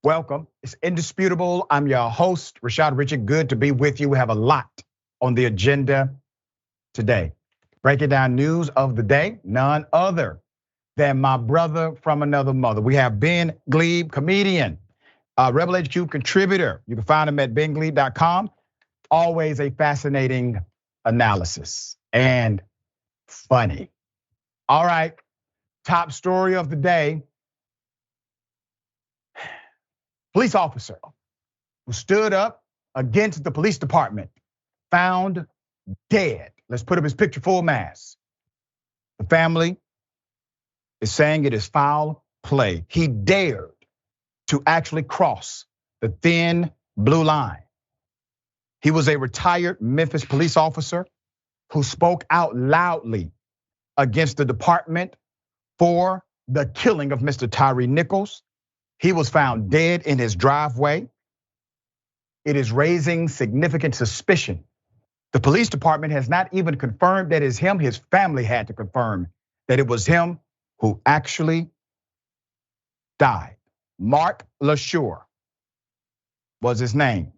Welcome. It's indisputable. I'm your host, Rashad Richey. Good to be with you. We have a lot on the agenda today. Breaking down news of the day, none other than my brother from another mother. We have Ben Gleib, comedian, Rebel HQ contributor. You can find him at bengleib.com. Always a fascinating analysis and funny. All right, top story of the day. Police officer who stood up against the police department found dead. Let's put up his picture full mass. The family is saying it is foul play. He dared to actually cross the thin blue line. He was a retired Memphis police officer who spoke out loudly against the department for the killing of Mr. Tyre Nichols. He was found dead in his driveway. It is raising significant suspicion. The police department has not even confirmed that it's him. His family had to confirm that it was him who actually died. Mark LaSure was his name.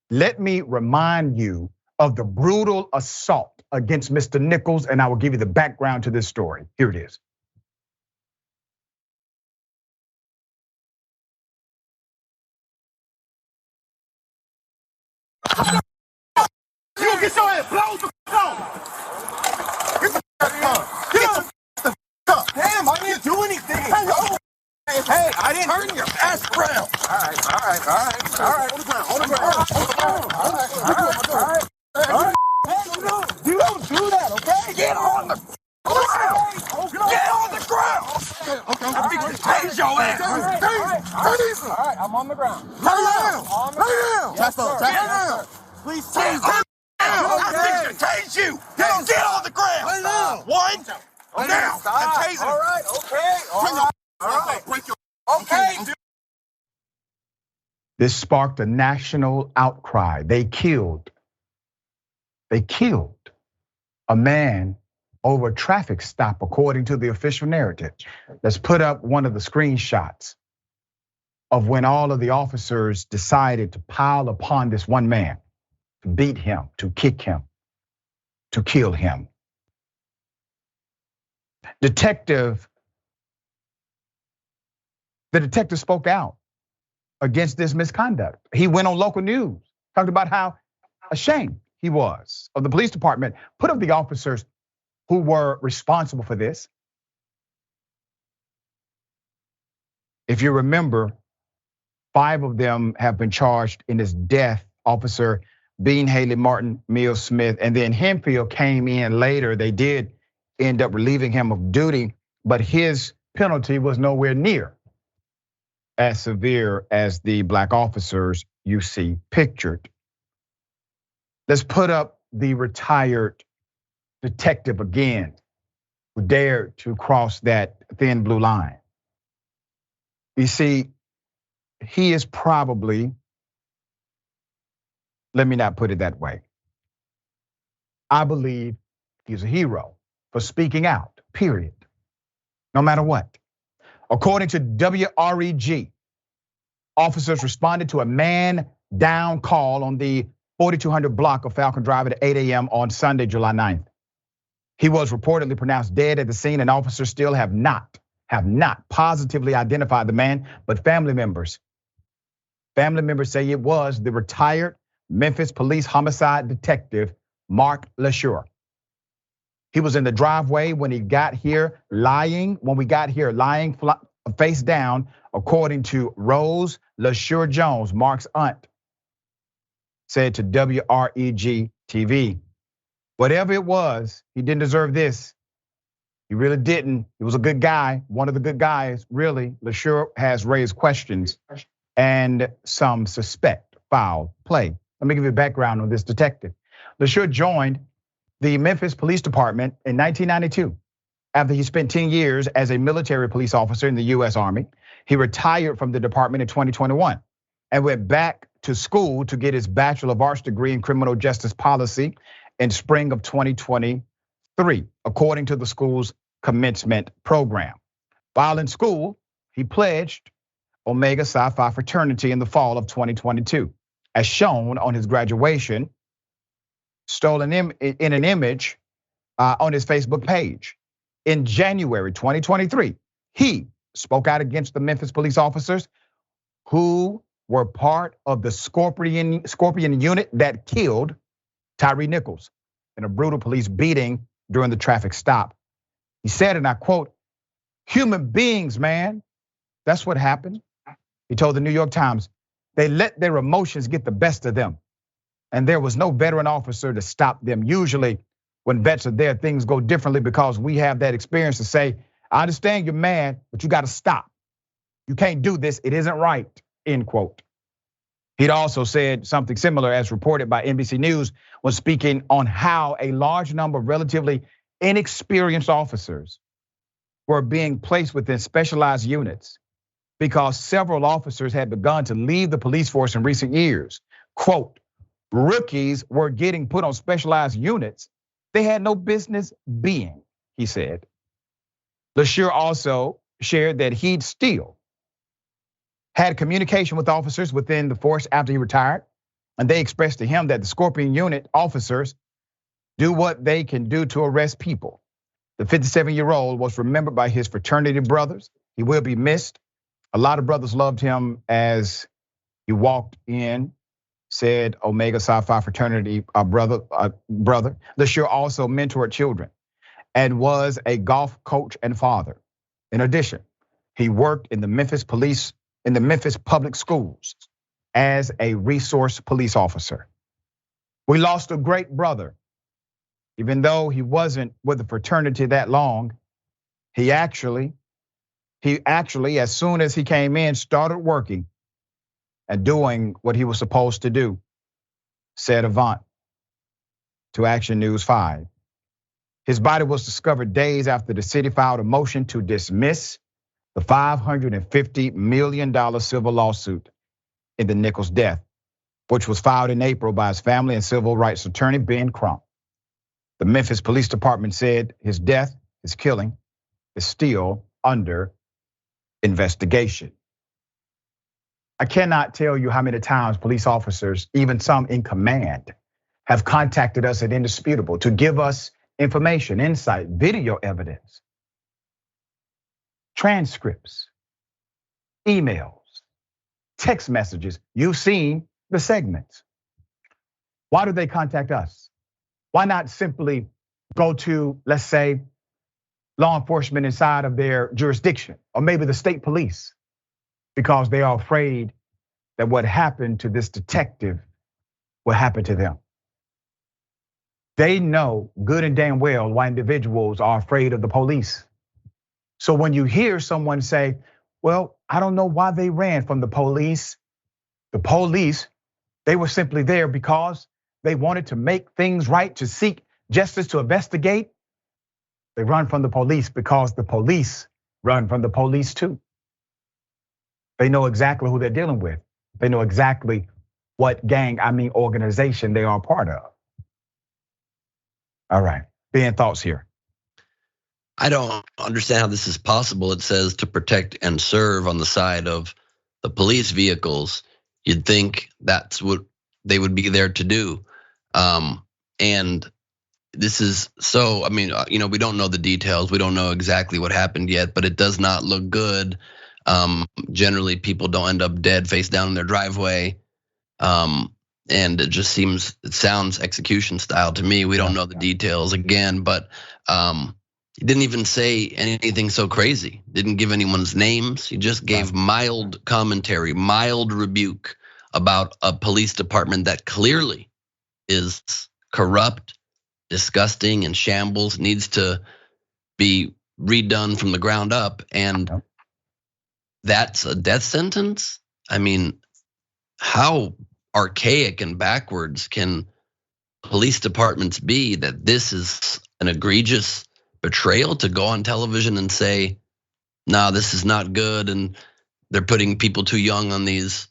Let me remind you of the brutal assault against Mr. Nichols, and I will give you the background to this story. Here it is. You get your ass blown the off. Get the up. Damn, I didn't do anything. Hey, I didn't turn your ass around. All right. On the ground. You don't do that, okay? Get on the ground. Get on the ground. Okay. I'm gonna change your ass. All right, I'm on the ground. Lay down. Chest up. Please change that. I think tase you. Get on the ground. Lay down. One. Now. All right. Okay. All right. Break your. Okay. This sparked a national outcry. They killed a man over a traffic stop, according to the official narrative. Let's put up one of the screenshots of when all of the officers decided to pile upon this one man, to beat him, to kick him, to kill him. The detective spoke out against this misconduct. He went on local news, talked about how ashamed he was of the police department, put up the officers who were responsible for this. If you remember, 5 of them have been charged in this death. Officer Bean Haley, Martin Mills Smith, and then Hemphill came in later. They did end up relieving him of duty, but his penalty was nowhere near as severe as the black officers you see pictured. Let's put up the retired detective again, who dared to cross that thin blue line. You see, he is probably, let me not put it that way. I believe he's a hero for speaking out, period. No matter what. According to WREG, officers responded to a man down call on the 4200 block of Falcon Drive at 8 a.m. on Sunday, July 9th. He was reportedly pronounced dead at the scene, and officers still have not positively identified the man, but family members say it was the retired Memphis police homicide detective, Mark LaSure. He was in the driveway when we got here lying face down, according to Rose LaSure Jones, Mark's aunt, said to WREG TV. Whatever it was, he didn't deserve this. He really didn't. He was a good guy, one of the good guys, really. LaSure has raised questions and some suspect foul play. Let me give you a background on this detective. LaSure joined the Memphis Police Department in 1992 after he spent 10 years as a military police officer in the US Army. He retired from the department in 2021 and went back to school to get his Bachelor of Arts degree in criminal justice policy in spring of 2023, according to the school's commencement program. While in school, he pledged Omega Psi Phi fraternity in the fall of 2022, as shown on his graduation, stolen in an image on his Facebook page. In January 2023, he spoke out against the Memphis police officers who were part of the Scorpion unit that killed Tyre Nichols in a brutal police beating during the traffic stop. He said, and I quote, "Human beings, man, that's what happened." He told the New York Times, "They let their emotions get the best of them. And there was no veteran officer to stop them. Usually when vets are there, things go differently because we have that experience to say, I understand you're mad, but you gotta stop. You can't do this, it isn't right," end quote. He'd also said something similar as reported by NBC News when speaking on how a large number of relatively inexperienced officers were being placed within specialized units because several officers had begun to leave the police force in recent years. Quote, "Rookies were getting put on specialized units they had no business being," he said. LeSure also shared that he'd still had communication with officers within the force after he retired, and they expressed to him that the Scorpion unit officers do what they can do to arrest people. The 57-year-old was remembered by his fraternity brothers. He will be missed. A lot of brothers loved him as he walked in, said Omega Psi Phi fraternity brother. LeSure also mentored children and was a golf coach and father. In addition, he worked in the Memphis public schools as a resource police officer. We lost a great brother. Even though he wasn't with the fraternity that long, he actually, as soon as he came in, started working and doing what he was supposed to do, said Avant to Action News 5. His body was discovered days after the city filed a motion to dismiss the $550 million civil lawsuit in the Nichols death, which was filed in April by his family and civil rights attorney, Ben Crump. The Memphis Police Department said his killing, is still under investigation. I cannot tell you how many times police officers, even some in command, have contacted us at Indisputable to give us information, insight, video evidence, transcripts, emails, text messages. You've seen the segments. Why do they contact us? Why not simply go to, let's say, law enforcement inside of their jurisdiction, or maybe the state police, because they are afraid that what happened to this detective will happen to them. They know good and damn well why individuals are afraid of the police. So when you hear someone say, well, I don't know why they ran from the police. The police, they were simply there because they wanted to make things right, to seek justice, to investigate. They run from the police because the police run from the police too. They know exactly who they're dealing with. They know exactly what organization they are a part of. All right, Ben, thoughts here. I don't understand how this is possible. It says to protect and serve on the side of the police vehicles. You'd think that's what they would be there to do. And this is so, we don't know the details. We don't know exactly what happened yet, but it does not look good. Generally, people don't end up dead face down in their driveway. And it sounds execution style to me. We don't know the details again, but he didn't even say anything so crazy. Didn't give anyone's names. He just gave mild commentary, mild rebuke about a police department that clearly is corrupt, disgusting, and shambles, needs to be redone from the ground up. And that's a death sentence? I mean, how archaic and backwards can police departments be that this is an egregious betrayal to go on television and say, nah, this is not good, and they're putting people too young on these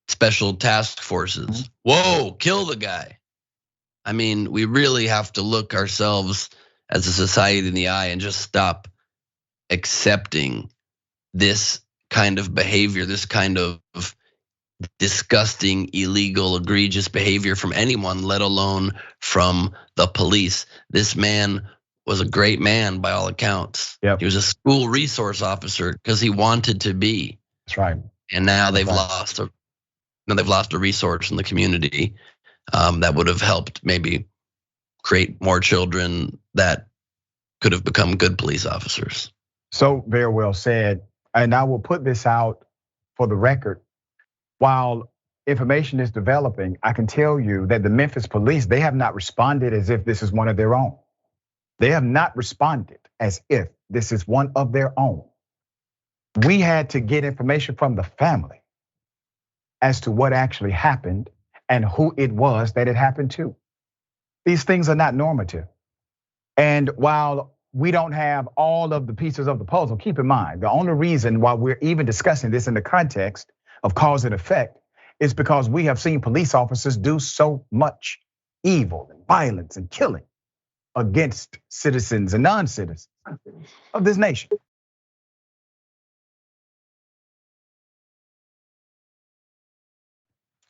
special task forces. Whoa, kill the guy. I mean, we really have to look ourselves as a society in the eye and just stop accepting this kind of behavior, this kind of disgusting, illegal, egregious behavior from anyone, let alone from the police. This man was a great man by all accounts. Yep. He was a school resource officer because he wanted to be. That's right. And now they've lost a resource in the community that would have helped maybe create more children that could have become good police officers. So very well said. And I will put this out for the record. While information is developing, I can tell you that the Memphis police, they have not responded as if this is one of their own. They have not responded as if this is one of their own. We had to get information from the family as to what actually happened and who it was that it happened to. These things are not normative. And while we don't have all of the pieces of the puzzle, keep in mind, the only reason why we're even discussing this in the context of cause and effect is because we have seen police officers do so much evil and violence and killing against citizens and non-citizens of this nation.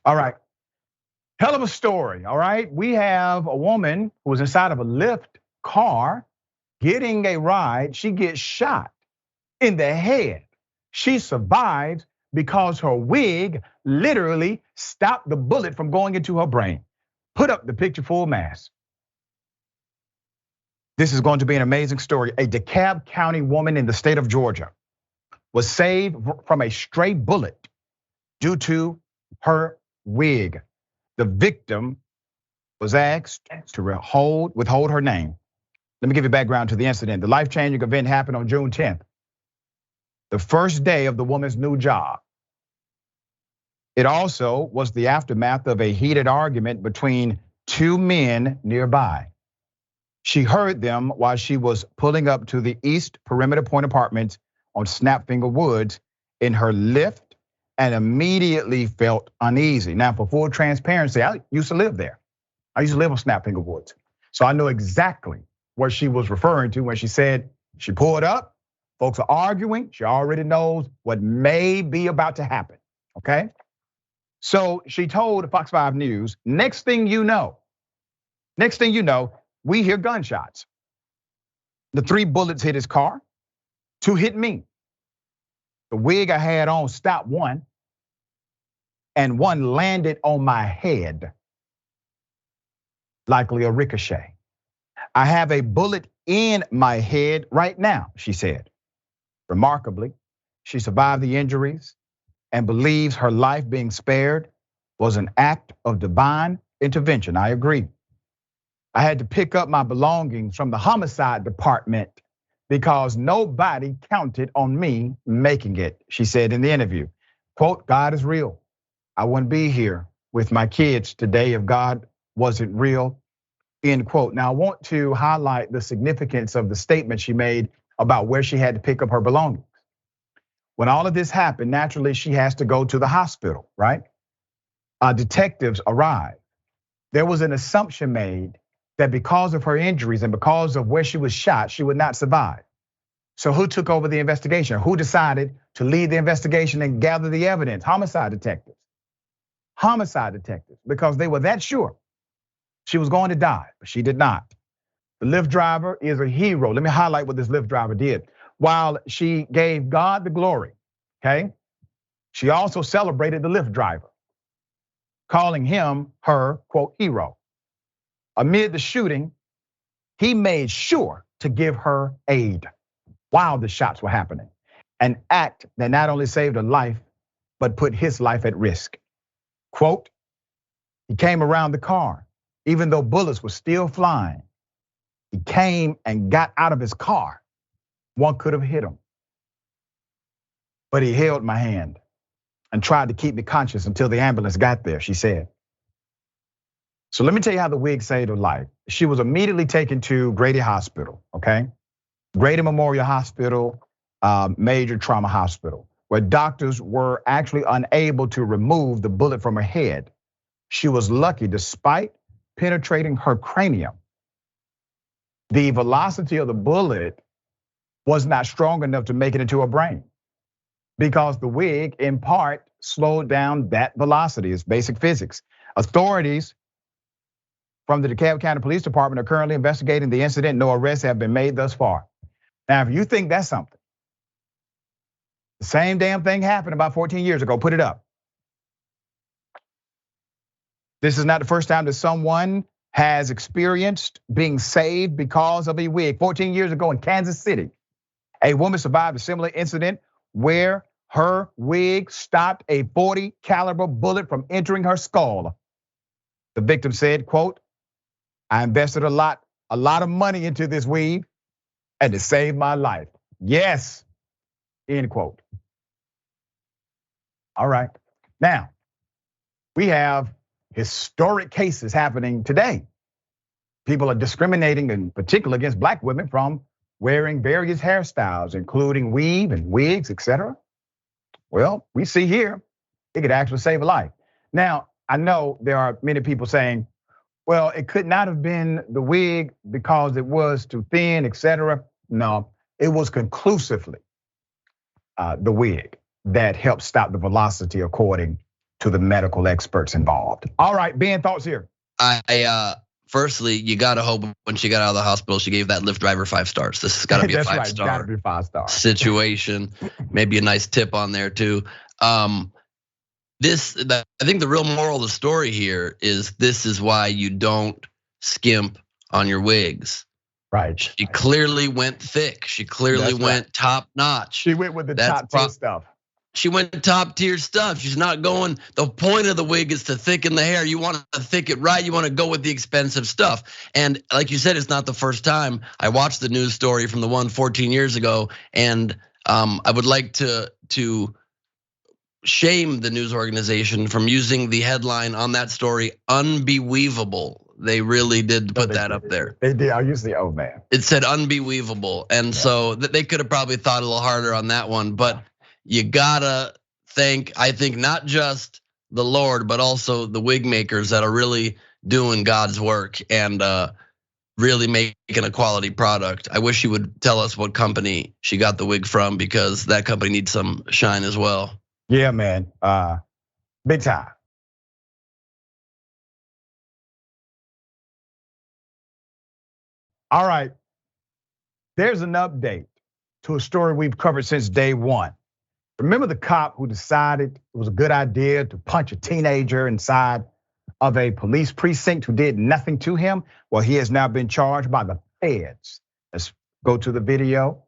All right, hell of a story, all right? We have a woman who was inside of a Lyft car getting a ride. She gets shot in the head. She survives because her wig literally stopped the bullet from going into her brain. Put up the picture full mass. This is going to be an amazing story. A DeKalb County woman in the state of Georgia was saved from a stray bullet due to her wig. The victim was asked to withhold her name. Let me give you background to the incident. The life-changing event happened on June 10th, the first day of the woman's new job. It also was the aftermath of a heated argument between two men nearby. She heard them while she was pulling up to the East Perimeter Point Apartments on Snapfinger Woods in her Lyft and immediately felt uneasy. Now, for full transparency, I used to live there. I used to live on Snapfinger Woods. So I know exactly what she was referring to when she said she pulled up, folks are arguing, she already knows what may be about to happen, okay? So she told Fox 5 News, next thing you know, we hear gunshots. The 3 bullets hit his car, 2 hit me. The wig I had on stopped one, and one landed on my head, likely a ricochet. I have a bullet in my head right now, she said. Remarkably, she survived the injuries and believes her life being spared was an act of divine intervention. I agree. I had to pick up my belongings from the homicide department because nobody counted on me making it, she said in the interview. Quote, God is real. I wouldn't be here with my kids today if God wasn't real, end quote. Now I want to highlight the significance of the statement she made about where she had to pick up her belongings. When all of this happened, naturally she has to go to the hospital, right? Detectives arrived. There was an assumption made that because of her injuries and because of where she was shot, she would not survive. So who took over the investigation? Who decided to lead the investigation and gather the evidence? Homicide detectives. Homicide detectives, because they were that sure she was going to die, but she did not. The Lyft driver is a hero. Let me highlight what this Lyft driver did. While she gave God the glory, okay? She also celebrated the Lyft driver, calling him her, quote, hero. Amid the shooting, he made sure to give her aid while the shots were happening. An act that not only saved her life, but put his life at risk. Quote, he came around the car, even though bullets were still flying. He came and got out of his car. One could have hit him. But he held my hand and tried to keep me conscious until the ambulance got there, she said. So let me tell you how the wig saved her life. She was immediately taken to Grady Hospital, okay? Grady Memorial Hospital, major trauma hospital, where doctors were actually unable to remove the bullet from her head. She was lucky despite penetrating her cranium. The velocity of the bullet was not strong enough to make it into her brain. because the wig, in part, slowed down that velocity. It's basic physics. Authorities from the DeKalb County Police Department are currently investigating the incident. No arrests have been made thus far. Now, if you think that's something, the same damn thing happened about 14 years ago. Put it up. This is not the first time that someone has experienced being saved because of a wig. 14 years ago in Kansas City, a woman survived a similar incident where her wig stopped a .40 caliber bullet from entering her skull. The victim said, quote, "I invested a lot of money into this weave and it saved my life." Yes, end quote. All right, now we have historic cases happening today. People are discriminating, in particular against black women, from wearing various hairstyles, including weave and wigs, etc. Well, we see here, it could actually save a life. Now, I know there are many people saying, well, it could not have been the wig because it was too thin, etc. No, it was conclusively the wig that helped stop the velocity, according to the medical experts involved. All right, Ben, thoughts here? Firstly, you gotta hope when she got out of the hospital, she gave that Lyft driver 5 stars. This has gotta be a 5-star gotta be 5-star situation. Maybe a nice tip on there too. I think the real moral of the story here is this is why you don't skimp on your wigs. Right. She clearly went thick. She clearly went top notch. She went with the top tier stuff. She went top tier stuff. She's not going, the point of the wig is to thicken the hair. You want to thicken it right. You want to go with the expensive stuff. And like you said, it's not the first time. I watched the news story from the one 14 years ago. And I would like to shame the news organization from using the headline on that story, "Unbelievable." They really did put that up there. They did. I used the old man. It said "unbelievable," and so they could have probably thought a little harder on that one. But you gotta thank, I think, not just the Lord, but also the wig makers that are really doing God's work and really making a quality product. I wish you would tell us what company she got the wig from, because that company needs some shine as well. Yeah, man, big time. All right, there's an update to a story we've covered since day one. Remember the cop who decided it was a good idea to punch a teenager inside of a police precinct who did nothing to him? Well, he has now been charged by the feds. Let's go to the video.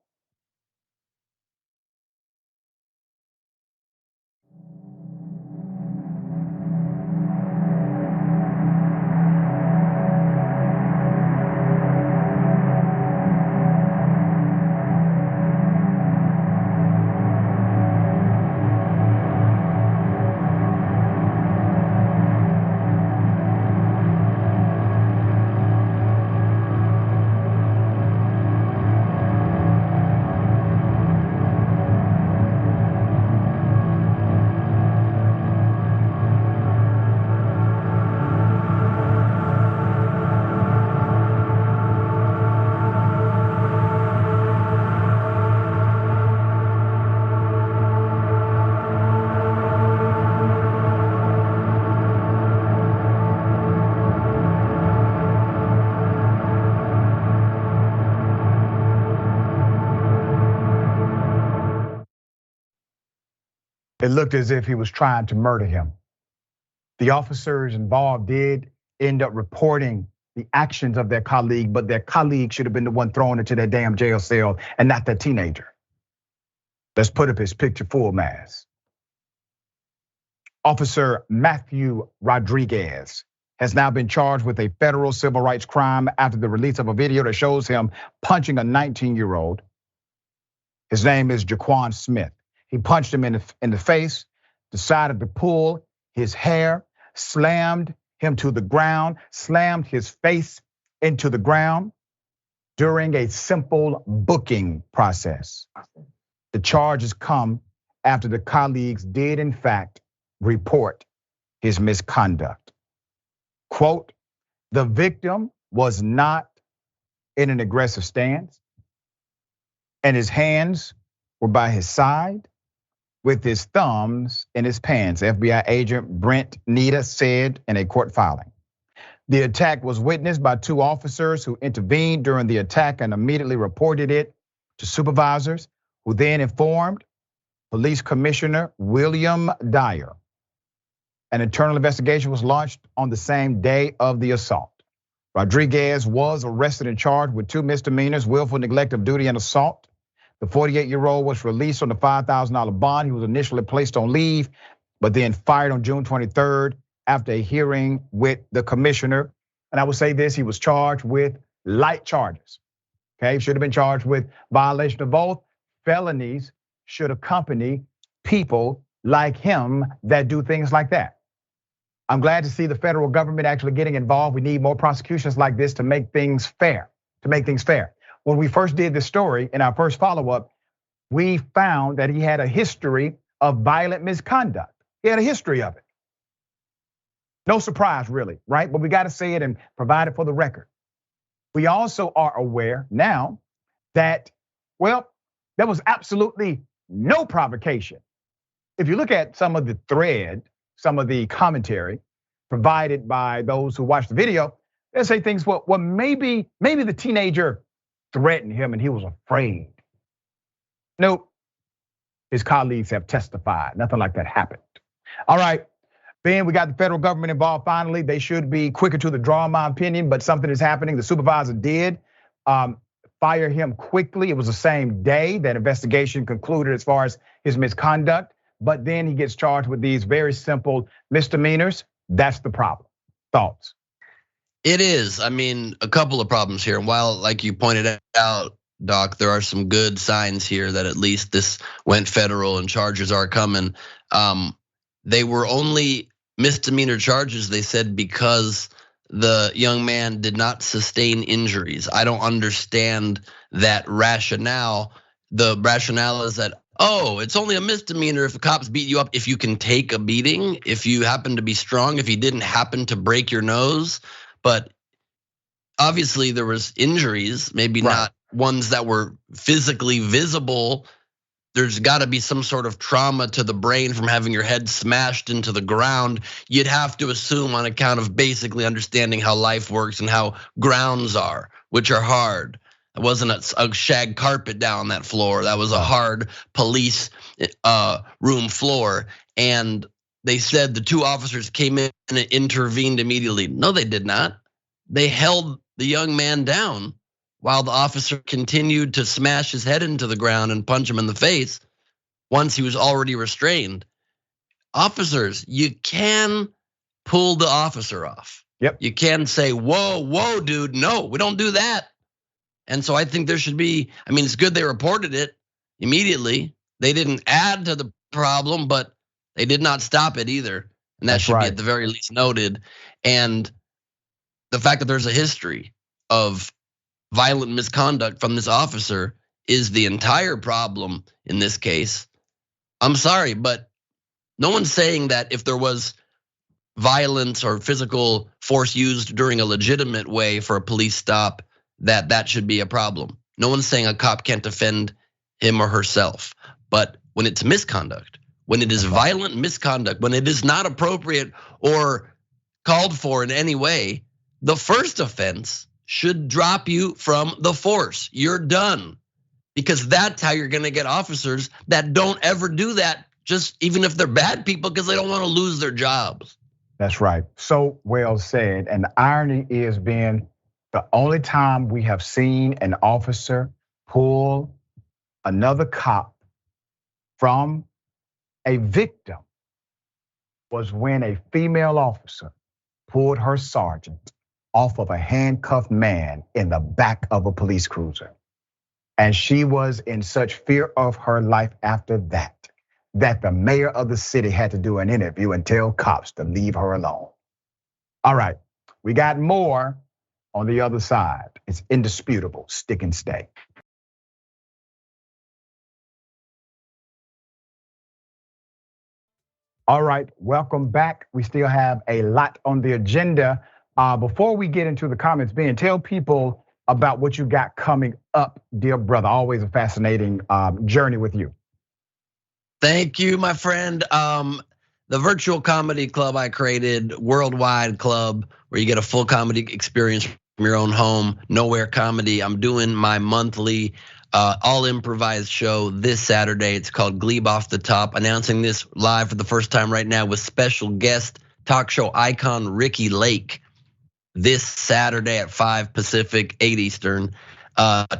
It looked as if he was trying to murder him. The officers involved did end up reporting the actions of their colleague, but their colleague should have been the one thrown into that damn jail cell and not that teenager. Let's put up his picture full mask. Officer Matthew Rodriguez has now been charged with a federal civil rights crime after the release of a video that shows him punching a 19-year-old. His name is Jaquan Smith. He punched him in the face, decided to pull his hair, slammed him to the ground, slammed his face into the ground during a simple booking process. The charges come after the colleagues did in fact report his misconduct. Quote, "The victim was not in an aggressive stance and his hands were by his side. with his thumbs in his pants, FBI agent Brent Nita said in a court filing. The attack was witnessed by 2 officers who intervened during the attack and immediately reported it to supervisors, who then informed Police Commissioner William Dyer. An internal investigation was launched on the same day of the assault. Rodriguez was arrested and charged with 2 misdemeanors, willful neglect of duty and assault. The 48-year-old was released on a $5,000 bond. He was initially placed on leave, but then fired on June 23rd after a hearing with the commissioner. And I will say this, he was charged with light charges. Okay, should have been charged with violation of both. Felonies should accompany people like him that do things like that. I'm glad to see the federal government actually getting involved. We need more prosecutions like this to make things fair, When we first did this story in our first follow-up, we found that he had a history of violent misconduct. He had a history of it. No surprise really, right? But we gotta say it and provide it for the record. We also are aware now that, well, there was absolutely no provocation. If you look at some of the thread, some of the commentary provided by those who watched the video, they say things, well, maybe the teenager threatened him and he was afraid. Nope, his colleagues have testified, nothing like that happened. All right, Ben, we got the federal government involved finally. They should be quicker to the draw, in my opinion, but something is happening. The supervisor did fire him quickly. It was the same day that investigation concluded as far as his misconduct, but then he gets charged with these very simple misdemeanors. That's the problem. Thoughts? It is. I mean, a couple of problems here. And while, like you pointed out, Doc, there are some good signs here that at least this went federal and charges are coming. They were only misdemeanor charges, they said, because the young man did not sustain injuries. I don't understand that rationale. The rationale is that, oh, it's only a misdemeanor if the cops beat you up, if you can take a beating, if you happen to be strong, if you didn't happen to break your nose. But obviously there was injuries, maybe not ones that were physically visible. There's gotta be some sort of trauma to the brain from having your head smashed into the ground. You'd have to assume on account of basically understanding how life works and how grounds are, which are hard. It wasn't a shag carpet down that floor. That was a hard police room floor. And they said the 2 officers came in and intervened immediately. No, they did not. They held the young man down while the officer continued to smash his head into the ground and punch him in the face once he was already restrained. Officers, you can pull the officer off. Yep. You can say, whoa, dude, no, we don't do that. And so I think there should be, I mean, it's good they reported it immediately. They didn't add to the problem, but they did not stop it either. And that should be at the very least noted. And the fact that there's a history of violent misconduct from this officer is the entire problem in this case. I'm sorry, but no one's saying that if there was violence or physical force used during a legitimate way for a police stop, that should be a problem. No one's saying a cop can't defend him or herself. But when it's misconduct, when it is violent misconduct, when it is not appropriate or called for in any way, the first offense should drop you from the force. You're done. Because that's how you're gonna get officers that don't ever do that, just even if they're bad people, because they don't want to lose their jobs. That's right. So well said. And the irony is, Ben, the only time we have seen an officer pull another cop from a victim was when a female officer pulled her sergeant off of a handcuffed man in the back of a police cruiser. And she was in such fear of her life after that the mayor of the city had to do an interview and tell cops to leave her alone. All right, we got more on the other side. It's indisputable, stick and stay. All right, welcome back. We still have a lot on the agenda. Before we get into the comments, Ben, tell people about what you got coming up, dear brother. Always a fascinating journey with you. Thank you, my friend. The virtual comedy club I created, worldwide club, where you get a full comedy experience from your own home, Nowhere Comedy. I'm doing my monthly all improvised show this Saturday. It's called Gleib Off the Top. Announcing this live for the first time right now with special guest talk show icon Ricky Lake this Saturday at 5 Pacific, 8 Eastern.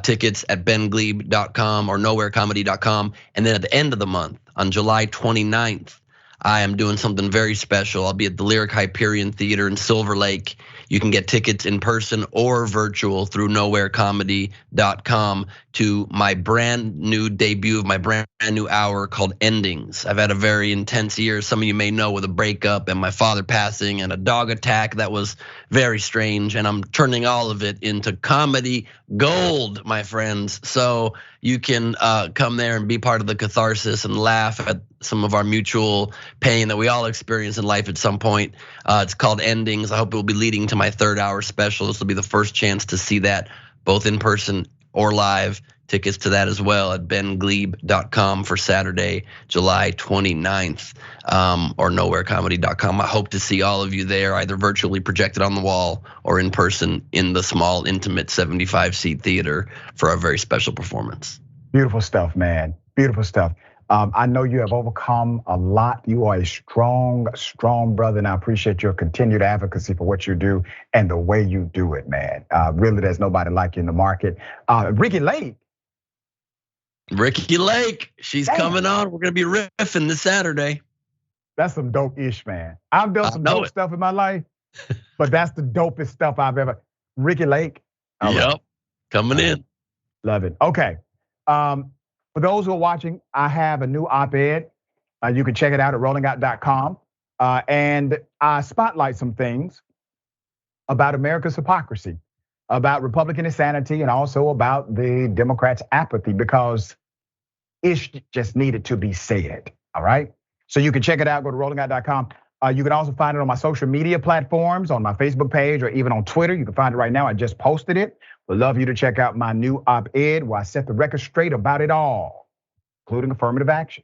Tickets at bengleib.com or nowherecomedy.com. And then at the end of the month, on July 29th, I am doing something very special. I'll be at the Lyric Hyperion Theater in Silver Lake. You can get tickets in person or virtual through nowherecomedy.com to my brand new debut of my brand new hour called Endings. I've had a very intense year, some of you may know, with a breakup and my father passing and a dog attack that was very strange. And I'm turning all of it into comedy gold, my friends. So you can come there and be part of the catharsis and laugh at some of our mutual pain that we all experience in life at some point. It's called Endings. I hope it will be leading to my 3rd hour special. This will be the first chance to see that both in person or live. Tickets to that as well at bengleib.com for Saturday, July 29th, or nowherecomedy.com. I hope to see all of you there, either virtually projected on the wall or in person in the small, intimate 75-seat theater for a very special performance. Beautiful stuff, man. Beautiful stuff. I know you have overcome a lot. You are a strong, strong brother, and I appreciate your continued advocacy for what you do and the way you do it, man. Really, there's nobody like you in the market. Ricky Lake, she's coming on. We're gonna be riffing this Saturday. That's some dope-ish, man. I've done some dope stuff in my life, but that's the dopest stuff I've ever. Ricky Lake. Yep, coming in. Love it. Okay. For those who are watching, I have a new op-ed. You can check it out at rollingout.com. And I spotlight some things about America's hypocrisy, about Republican insanity, and also about the Democrats' apathy, because it just needed to be said, all right? So you can check it out, go to rollingout.com. You can also find it on my social media platforms, on my Facebook page, or even on Twitter. You can find it right now. I just posted it. Would love you to check out my new op-ed where I set the record straight about it all, including affirmative action.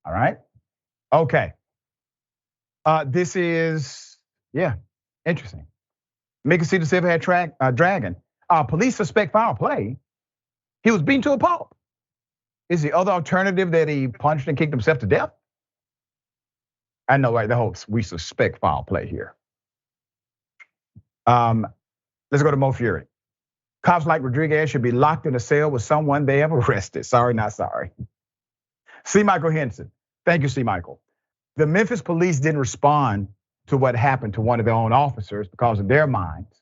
All right? Okay. This is, interesting. Mickey C. the Silverhead Dragon. Police suspect foul play. He was beaten to a pulp. Is the other alternative that he punched and kicked himself to death? I know, right? The whole we suspect foul play here. Let's go to Mo Fury. Cops like Rodriguez should be locked in a cell with someone they have arrested. Sorry, not sorry. C. Michael Henson. Thank you, C. Michael. The Memphis police didn't respond to what happened to one of their own officers because in their minds,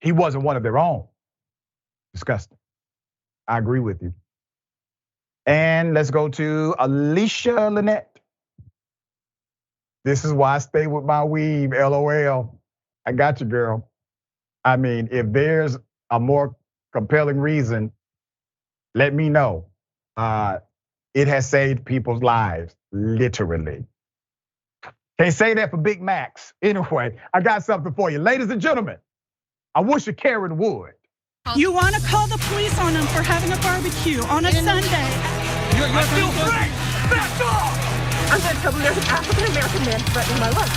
he wasn't one of their own. Disgusting. I agree with you. And let's go to Alicia Lynette. This is why I stay with my weave, LOL. I got you, girl. I mean, if there's a more compelling reason, let me know. It has saved people's lives, literally. Can't say that for Big Macs. Anyway, I got something for you. Ladies and gentlemen, I wish a Karen would. You want to call the police on them for having a barbecue on a Sunday. I feel free! Back off! I'm going to tell them there's an African-American man threatening my life.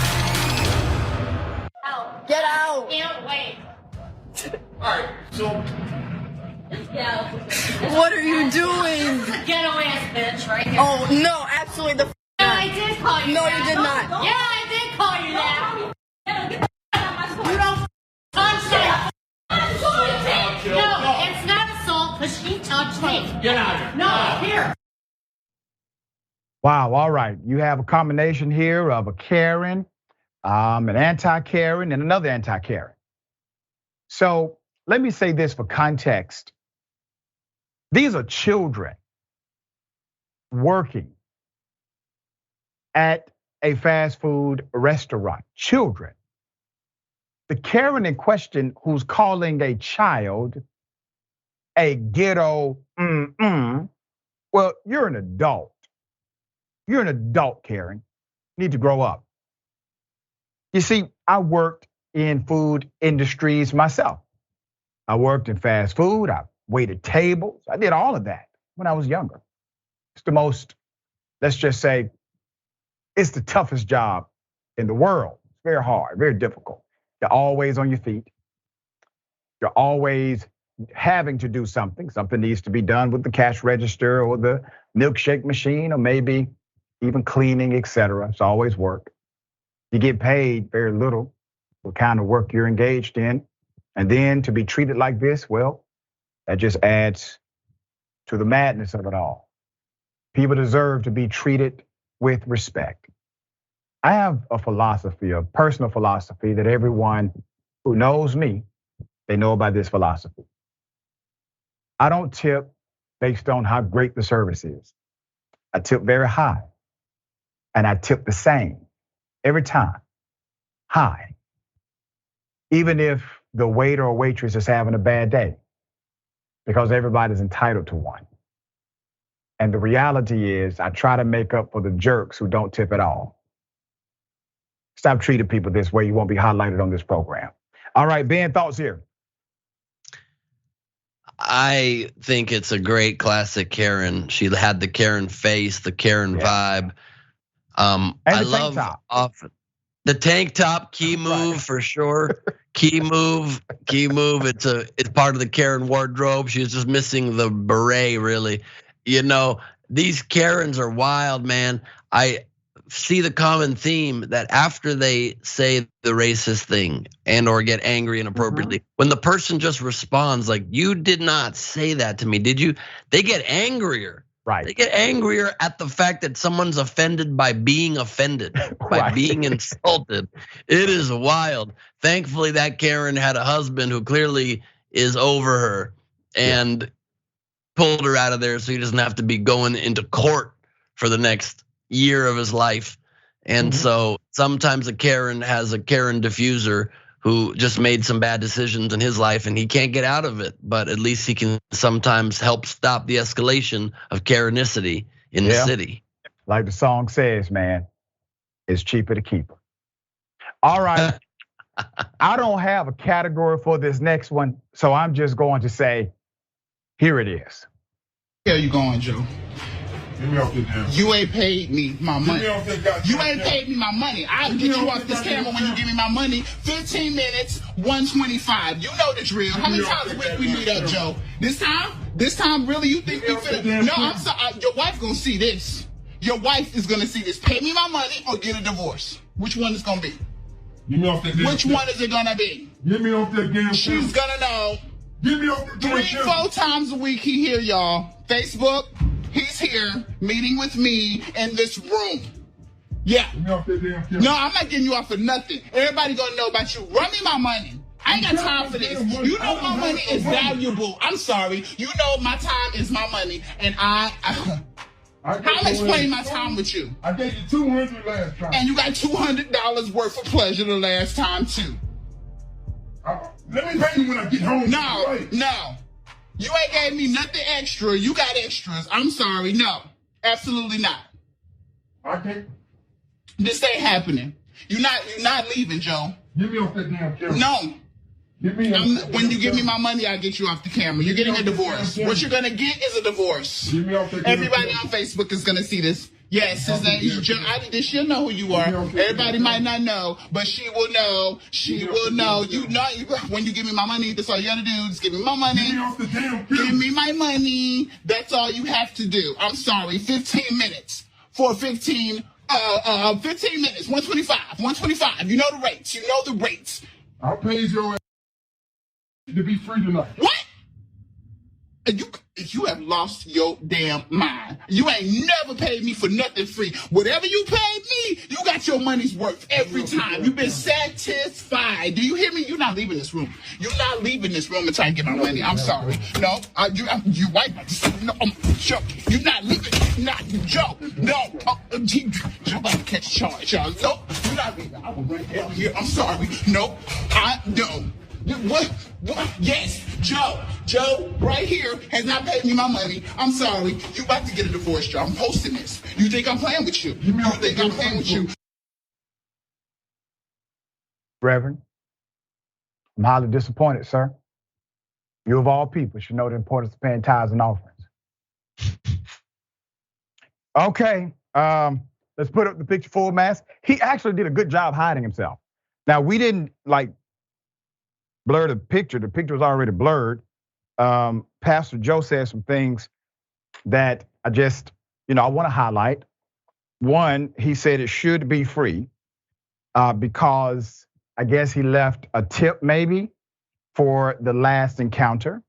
Out. Get out! Can't wait. Alright, so Yeah. What are you doing? Ghetto ass bitch right here. Oh, no, absolutely the No, I did call you No, that. you did not. Yeah, I did call you that. You don't touch that. No, it's not assault because she touched me. get out of here. No, here. Wow, all right. You have a combination here of a Karen, an anti-Karen, and another anti-Karen. So let me say this for context. These are children working at a fast food restaurant. Children. The Karen in question who's calling a child a ghetto, well, you're an adult. You're an adult, Karen. You need to grow up. You see, I worked in food industries myself. I worked in fast food. I waited tables. I did all of that when I was younger. It's the most let's just say it's the toughest job in the world. It's very hard, very difficult. You're always on your feet. You're always having to do something. Something needs to be done with the cash register or the milkshake machine or maybe even cleaning, etc. It's always work. You get paid very little for the kind of work you're engaged in. And then to be treated like this, well, that just adds to the madness of it all. People deserve to be treated with respect. I have a philosophy, a personal philosophy that everyone who knows me, they know about this philosophy. I don't tip based on how great the service is. I tip very high. And I tip the same every time, high. Even if the waiter or waitress is having a bad day, because everybody's entitled to one. And the reality is I try to make up for the jerks who don't tip at all. Stop treating people this way. You won't be highlighted on this program. All right, Ben, thoughts here? I think it's a great classic Karen. She had the Karen face, the Karen vibe. I love the tank top, key move for sure. Key move. It's part of the Karen wardrobe. She was just missing the beret, really. You know, these Karens are wild, man. I see the common theme that after they say the racist thing and or get angry inappropriately, when the person just responds like, you did not say that to me, did you? They get angrier. Right. They get angrier at the fact that someone's offended by being offended, by being insulted. It is wild. Thankfully, that Karen had a husband who clearly is over her and pulled her out of there so he doesn't have to be going into court for the next year of his life. And so sometimes a Karen has a Karen diffuser who just made some bad decisions in his life and he can't get out of it, but at least he can sometimes help stop the escalation of Karenicity in the city. Like the song says, man, it's cheaper to keep her. All right, I don't have a category for this next one, so I'm just going to say, here it is. Where you going, Joe? Get me off this damn. You ain't paid me my money. Get me off this goddamn. You ain't paid me my money. I'll get you off this camera when you give me my money. 15 minutes, 125. You know the drill. How many times a week we meet up, Joe? This time? This time, really? You think we finna? No, I'm sorry. Your wife gonna see this. Your wife is gonna see this. Pay me my money or get a divorce. Which one is gonna be? Get me off that damn. Which one is it gonna be? Get me off that damn. She's gonna know. Get me off that damn. 3-4 times a week he here, y'all. Facebook. He's here meeting with me in this room. Yeah. Get me off that damn camera. No, I'm not getting you off for nothing. Everybody gonna know about you. Run me my money. I ain't got time for this. You know my money is valuable. I'm sorry. You know my time is my money. And how am I explaining my time with you? I gave you $200 last time. And you got $200 worth of pleasure the last time too. Let me pay you when I get home. No. You ain't gave me nothing extra. You got extras. I'm sorry. No, absolutely not. I can't. This ain't happening. You're not leaving, Joe. Get me off that damn camera. No. When you give me my money, I'll get you off the camera. You're getting a divorce. What you're gonna get is a divorce. Get me off that Everybody on Facebook is gonna see this. Yes, his name is Joe. She'll know who you are. Everybody might not know, but she will know. She will know. You know, when you give me my money, that's all you gotta do. Just give me my money. Get me off the damn camera. Give me my money. That's all you have to do. I'm sorry. 15 minutes for 15 minutes. 125. You know the rates. I'll pay your ass to be free tonight. What? You have lost your damn mind. You ain't never paid me for nothing free. Whatever you paid me, you got your money's worth every time. You've been satisfied. Do you hear me? You're not leaving this room. You're not leaving this room until I get my money. I'm sorry. No, you white. No, Joe, you're not leaving. Not Joe. No, Joe about to catch charge, y'all. No, you're not leaving. I will run down here. I'm sorry. No, no. What? Yes, Joe, right here has not paid me my money. I'm sorry. You about to get a divorce, Joe. I'm posting this. You think I'm playing with you? You think I'm playing with you? Reverend, I'm highly disappointed, sir. You of all people should know the importance of paying tithes and offerings. Okay, Let's put up the picture full mask. He actually did a good job hiding himself. Now, we didn't like blur the picture. The picture was already blurred. Pastor Joe said some things that I just, I want to highlight. One, he said it should be free because I guess he left a tip maybe for the last encounter.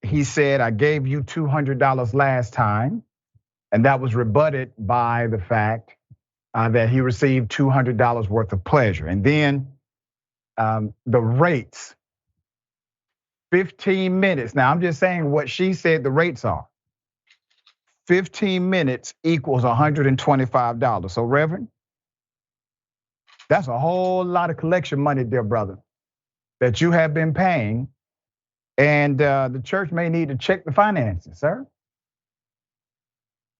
He said, I gave you $200 last time. And that was rebutted by the fact that he received $200 worth of pleasure. And then the rates, 15 minutes. Now, I'm just saying what she said the rates are. 15 minutes equals $125. So, Reverend, that's a whole lot of collection money, dear brother, that you have been paying. And the church may need to check the finances, sir.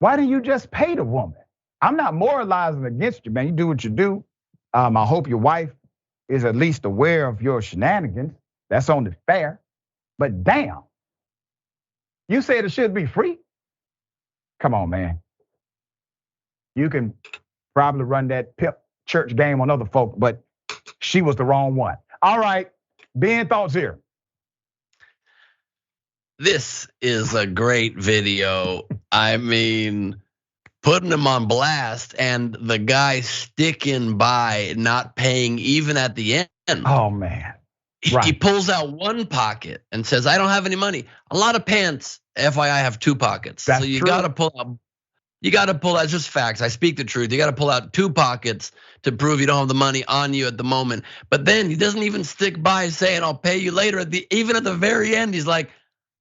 Why didn't you just pay the woman? I'm not moralizing against you, man. You do what you do. I hope your wife is at least aware of your shenanigans. That's only fair. But damn, you said it should be free? Come on, man. You can probably run that pip church game on other folk, but she was the wrong one. All right, Ben, thoughts here. This is a great video. I mean, putting him on blast and the guy sticking by, not paying even at the end. Oh, man. Right. He pulls out one pocket and says, I don't have any money. A lot of pants, FYI, have two pockets. That's so you true. gotta pull out, it's just facts. I speak the truth. You gotta pull out two pockets to prove you don't have the money on you at the moment. But then he doesn't even stick by saying, I'll pay you later. Even at the very end, he's like,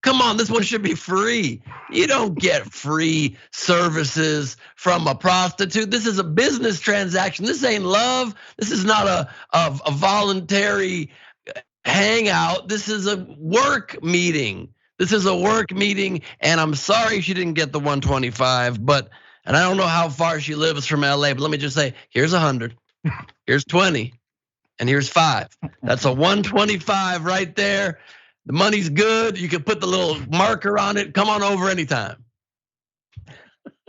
come on, this one should be free. You don't get free services from a prostitute. This is a business transaction. This ain't love. This is not a voluntary hangout. This is a work meeting. And I'm sorry she didn't get the 125, and I don't know how far she lives from LA, but let me just say, here's 100, here's 20, and here's 5. That's a 125 right there. The money's good. You can put the little marker on it. Come on over anytime.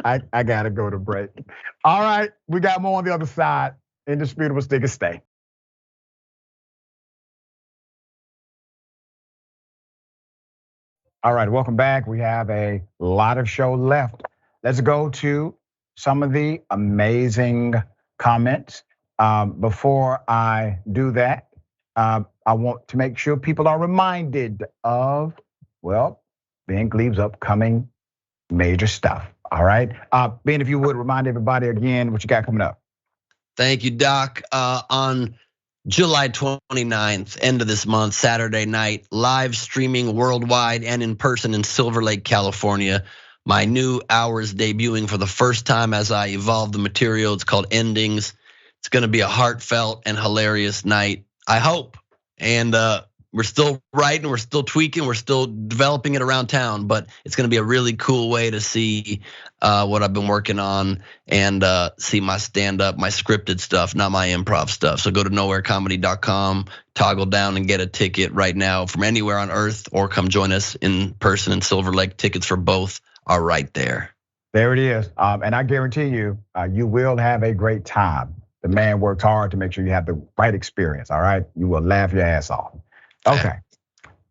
I gotta go to break. All right, we got more on the other side. Indisputable stick and stay. All right, welcome back. We have a lot of show left. Let's go to some of the amazing comments. Before I do that, I want to make sure people are reminded of, Ben Gleib's upcoming major stuff. All right, Ben, if you would remind everybody again what you got coming up. Thank you, Doc. On July 29th, end of this month, Saturday night, live streaming worldwide and in person in Silver Lake, California. My new hours debuting for the first time as I evolve the material. It's called Endings. It's gonna be a heartfelt and hilarious night, I hope. And we're still writing, we're still tweaking, we're still developing it around town, but it's gonna be a really cool way to see what I've been working on and see my stand-up, my scripted stuff, not my improv stuff. So go to nowherecomedy.com, toggle down and get a ticket right now from anywhere on earth, or come join us in person in Silver Lake. Tickets for both are right there. There it is, and I guarantee you, you will have a great time. The man worked hard to make sure you have the right experience, all right? You will laugh your ass off. Okay,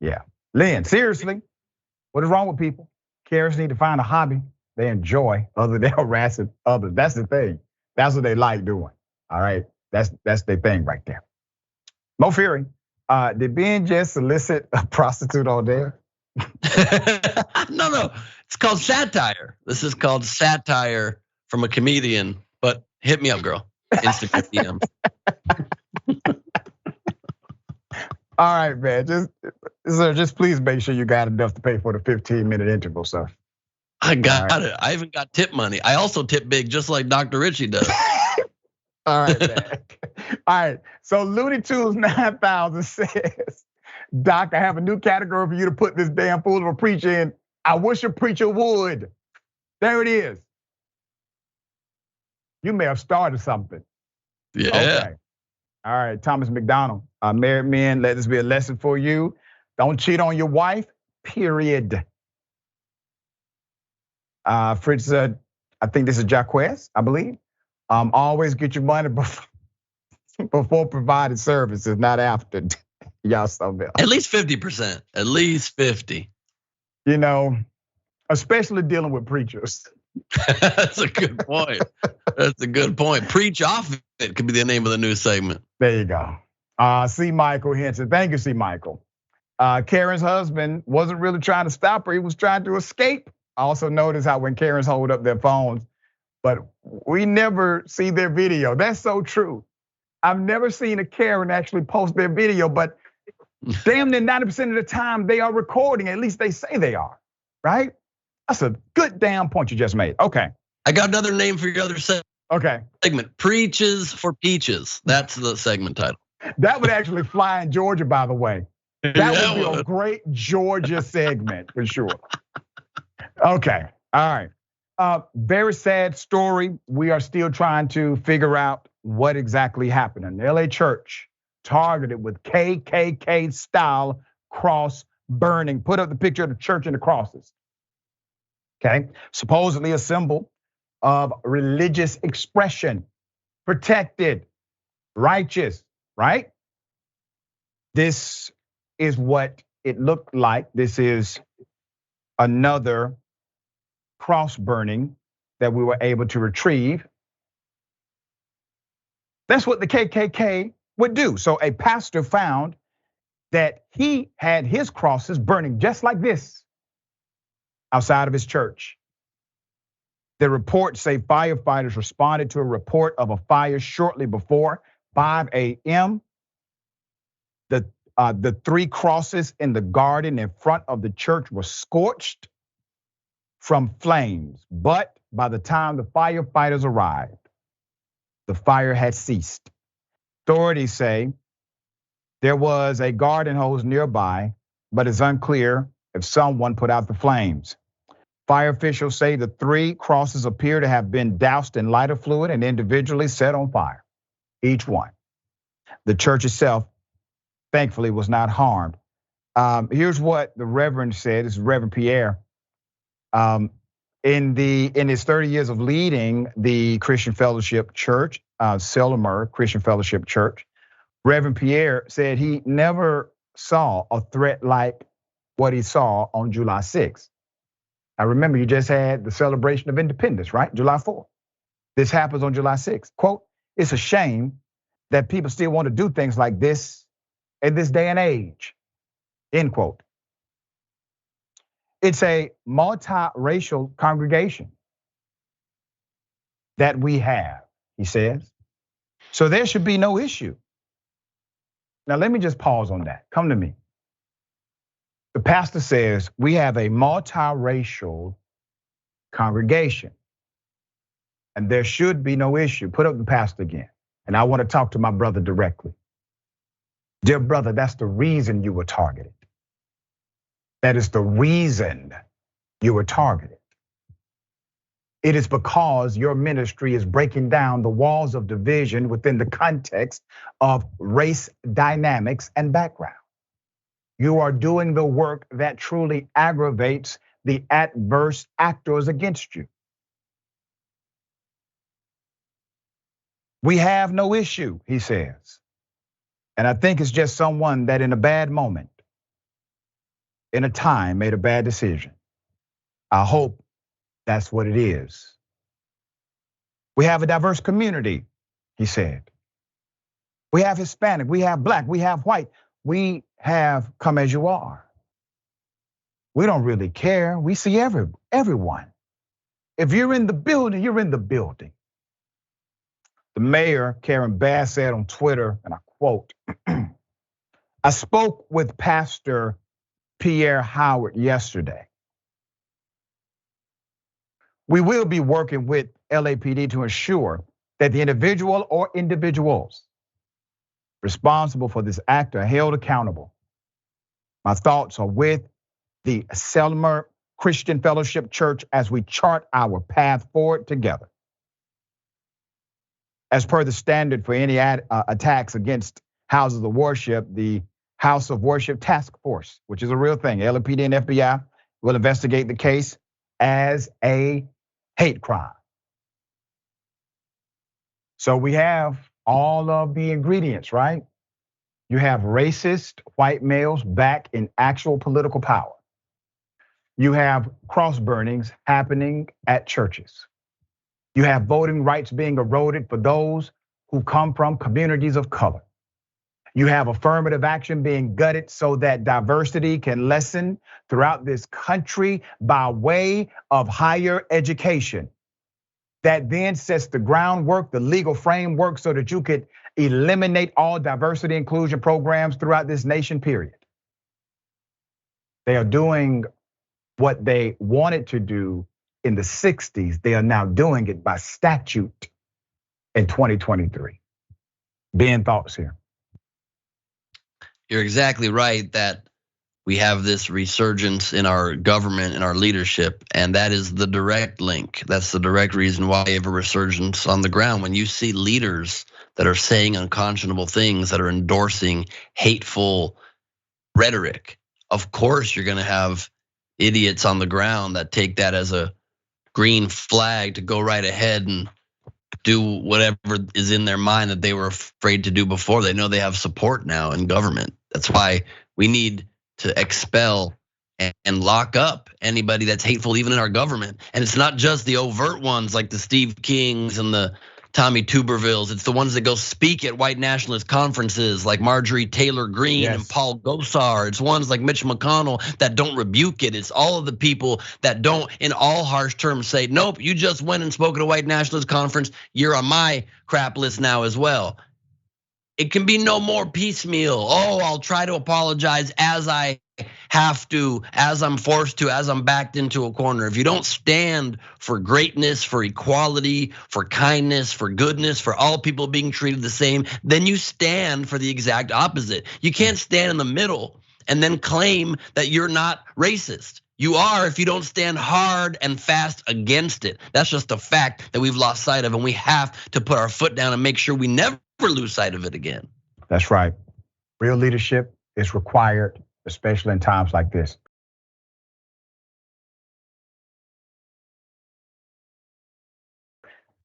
yeah. Lynn, seriously, what is wrong with people? Carers need to find a hobby they enjoy other than harassing others. That's the thing. That's what they like doing, all right? That's their thing right there. Mo Fury, did Ben just solicit a prostitute on there? No, it's called satire. This is called satire from a comedian, but hit me up, girl. Instagram DM. All right, man. Just please make sure you got enough to pay for the 15-minute interval, sir. I got it. I even got tip money. I also tip big, just like Dr. Richey does. All right, man. All right. So Looney Tunes 9000 says, Doc, I have a new category for you to put this damn fool of a preacher in. I wish a preacher would. There it is. You may have started something. Yeah. Okay. All right, Thomas McDonald. Married men, let this be a lesson for you. Don't cheat on your wife, period. Fritz I think this is Jaquez, I believe. Always get your money before provided services, not after. Y'all so bad. At least 50%. At least 50. You know, especially dealing with preachers. That's a good point. That's a good point. Preach off it could be the name of the new segment. There you go. C. Michael Henson. Thank you, C. Michael. Karen's husband wasn't really trying to stop her. He was trying to escape. I also notice how when Karens hold up their phones, but we never see their video. That's so true. I've never seen a Karen actually post their video, but damn near 90% of the time they are recording. At least they say they are, right? That's a good damn point you just made. Okay. I got another name for your other segment. Preaches for Peaches. That's the segment title. That would actually fly in Georgia, by the way. That would be a great Georgia segment for sure. Okay, all right. Very sad story. We are still trying to figure out what exactly happened. An LA church targeted with KKK style cross burning. Put up the picture of the church and the crosses. Okay, supposedly a symbol of religious expression, protected, righteous, right? This is what it looked like. This is another cross burning that we were able to retrieve. That's what the KKK would do. So a pastor found that he had his crosses burning just like this outside of his church. The reports say firefighters responded to a report of a fire shortly before 5 a.m. The 3 crosses in the garden in front of the church were scorched from flames, but by the time the firefighters arrived, the fire had ceased. Authorities say there was a garden hose nearby, but it's unclear if someone put out the flames. Fire officials say the 3 crosses appear to have been doused in lighter fluid and individually set on fire, each one. The church itself, thankfully, was not harmed. Here's what the Reverend said. This is Reverend Pierre. In his 30 years of leading the Christian Fellowship Church, Selmer Christian Fellowship Church, Reverend Pierre said he never saw a threat like what he saw on July 6th. I remember you just had the celebration of independence, right? July 4th. This happens on July 6th. Quote, it's a shame that people still want to do things like this in this day and age, end quote. It's a multiracial congregation that we have, he says. So there should be no issue. Now let me just pause on that. Come to me. The pastor says we have a multiracial congregation and there should be no issue. Put up the pastor again. And I want to talk to my brother directly. Dear brother, that's the reason you were targeted. That is the reason you were targeted. It is because your ministry is breaking down the walls of division within the context of race dynamics and background. You are doing the work that truly aggravates the adverse actors against you. We have no issue, he says. And I think it's just someone that in a bad moment, in a time, made a bad decision. I hope that's what it is. We have a diverse community, he said. We have Hispanic, we have Black, we have white, we have come as you are. We don't really care. We see everyone. If you're in the building, you're in the building. The mayor, Karen Bass, said on Twitter, and I quote, I spoke with Pastor Pierre Howard yesterday. We will be working with LAPD to ensure that the individual or individuals responsible for this act are held accountable. My thoughts are with the Selmer Christian Fellowship Church as we chart our path forward together. As per the standard for any attacks against houses of worship, the House of Worship Task Force, which is a real thing, LAPD and FBI will investigate the case as a hate crime. So we have all of the ingredients, right? You have racist white males back in actual political power. You have cross burnings happening at churches. You have voting rights being eroded for those who come from communities of color. You have affirmative action being gutted so that diversity can lessen throughout this country by way of higher education. That then sets the groundwork, the legal framework, so that you could eliminate all diversity inclusion programs throughout this nation, period. They are doing what they wanted to do in the 60s. They are now doing it by statute in 2023. Ben, thoughts here? You're exactly right that we have this resurgence in our government and our leadership, and that is the direct link. That's the direct reason why you have a resurgence on the ground. When you see leaders that are saying unconscionable things, that are endorsing hateful rhetoric, of course you're gonna have idiots on the ground that take that as a green flag to go right ahead and do whatever is in their mind that they were afraid to do before. They know they have support now in government. That's why we need to expel and lock up anybody that's hateful, even in our government. And it's not just the overt ones like the Steve Kings and the Tommy Tubervilles. It's the ones that go speak at white nationalist conferences like Marjorie Taylor Greene and Paul Gosar. It's ones like Mitch McConnell that don't rebuke it. It's all of the people that don't, in all harsh terms, say, nope, you just went and spoke at a white nationalist conference. You're on my crap list now as well. It can be no more piecemeal. Oh, I'll try to apologize as I have to, as I'm forced to, as I'm backed into a corner. If you don't stand for greatness, for equality, for kindness, for goodness, for all people being treated the same, then you stand for the exact opposite. You can't stand in the middle and then claim that you're not racist. You are if you don't stand hard and fast against it. That's just a fact that we've lost sight of, and we have to put our foot down and make sure we never lose sight of it again. That's right. Real leadership is required, especially in times like this.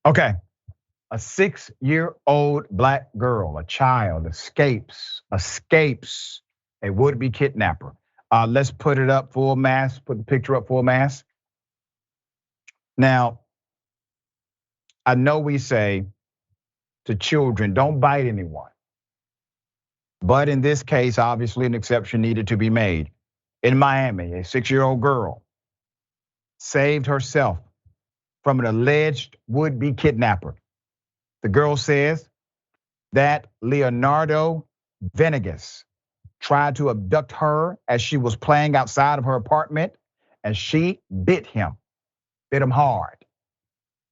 Okay, a 6-year-old black girl, a child, escapes a would-be kidnapper. Let's put it up full mass, put the picture up full mass. Now, I know we say to children, don't bite anyone. But in this case, obviously an exception needed to be made. In Miami, a 6-year-old girl saved herself from an alleged would-be kidnapper. The girl says that Leonardo Venegas tried to abduct her as she was playing outside of her apartment, and she bit him hard,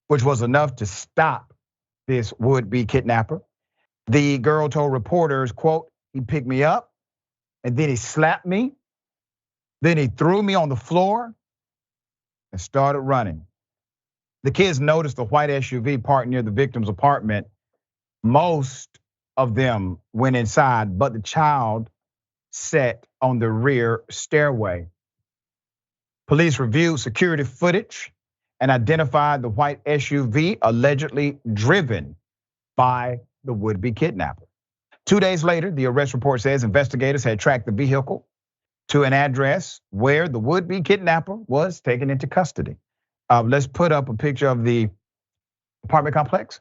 which was enough to stop this would-be kidnapper. The girl told reporters, quote, he picked me up and then he slapped me. Then he threw me on the floor and started running. The kids noticed the white SUV parked near the victim's apartment. Most of them went inside, but the child sat on the rear stairway. Police reviewed security footage and identified the white SUV allegedly driven by the would-be kidnapper. 2 days later, the arrest report says investigators had tracked the vehicle to an address where the would-be kidnapper was taken into custody. Let's put up a picture of the apartment complex.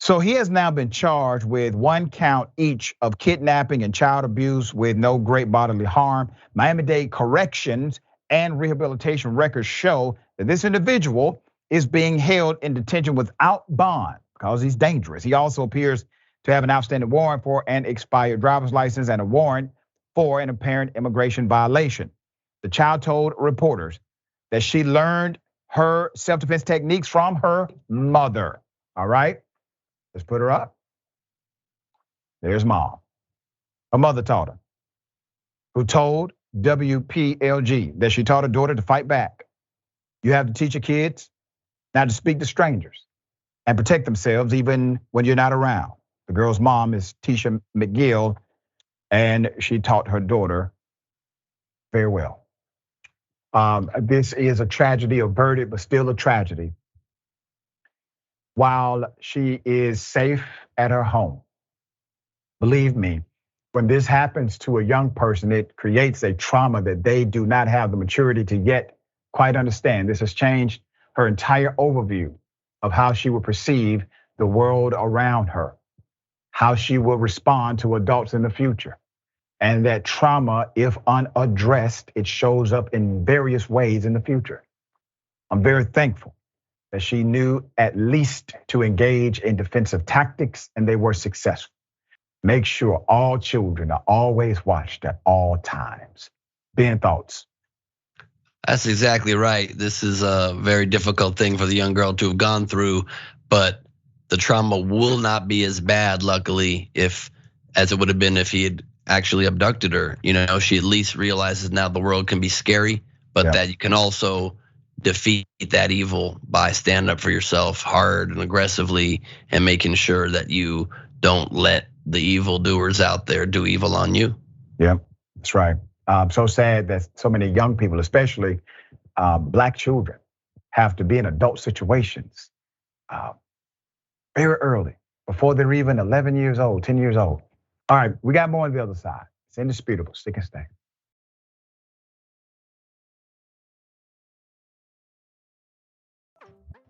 So he has now been charged with 1 count each of kidnapping and child abuse with no great bodily harm. Miami-Dade corrections and rehabilitation records show that this individual is being held in detention without bond because he's dangerous. He also appears to have an outstanding warrant for an expired driver's license and a warrant for an apparent immigration violation. The child told reporters that she learned her self-defense techniques from her mother. All right, let's put her up. There's mom. Her mother taught her, who told WPLG that she taught her daughter to fight back. You have to teach your kids not to speak to strangers and protect themselves even when you're not around. The girl's mom is Tisha McGill, and she taught her daughter very well. This is a tragedy averted, but still a tragedy. while she is safe at her home. Believe me, when this happens to a young person, it creates a trauma that they do not have the maturity to yet quite understand. This has changed her entire overview of how she will perceive the world around her, how she will respond to adults in the future. And that trauma, if unaddressed, it shows up in various ways in the future. I'm very thankful that she knew at least to engage in defensive tactics, and they were successful. Make sure all children are always watched at all times. Ben, thoughts? That's exactly right. This is a very difficult thing for the young girl to have gone through, but the trauma will not be as bad, luckily, as it would have been if he had actually abducted her. She at least realizes now the world can be scary, but that you can also defeat that evil by standing up for yourself hard and aggressively and making sure that you don't let the evildoers out there do evil on you. Yeah, that's right. So sad that so many young people, especially Black children, have to be in adult situations very early, before they're even 11 years old, 10 years old. All right, we got more on the other side. It's indisputable. Stick and stay.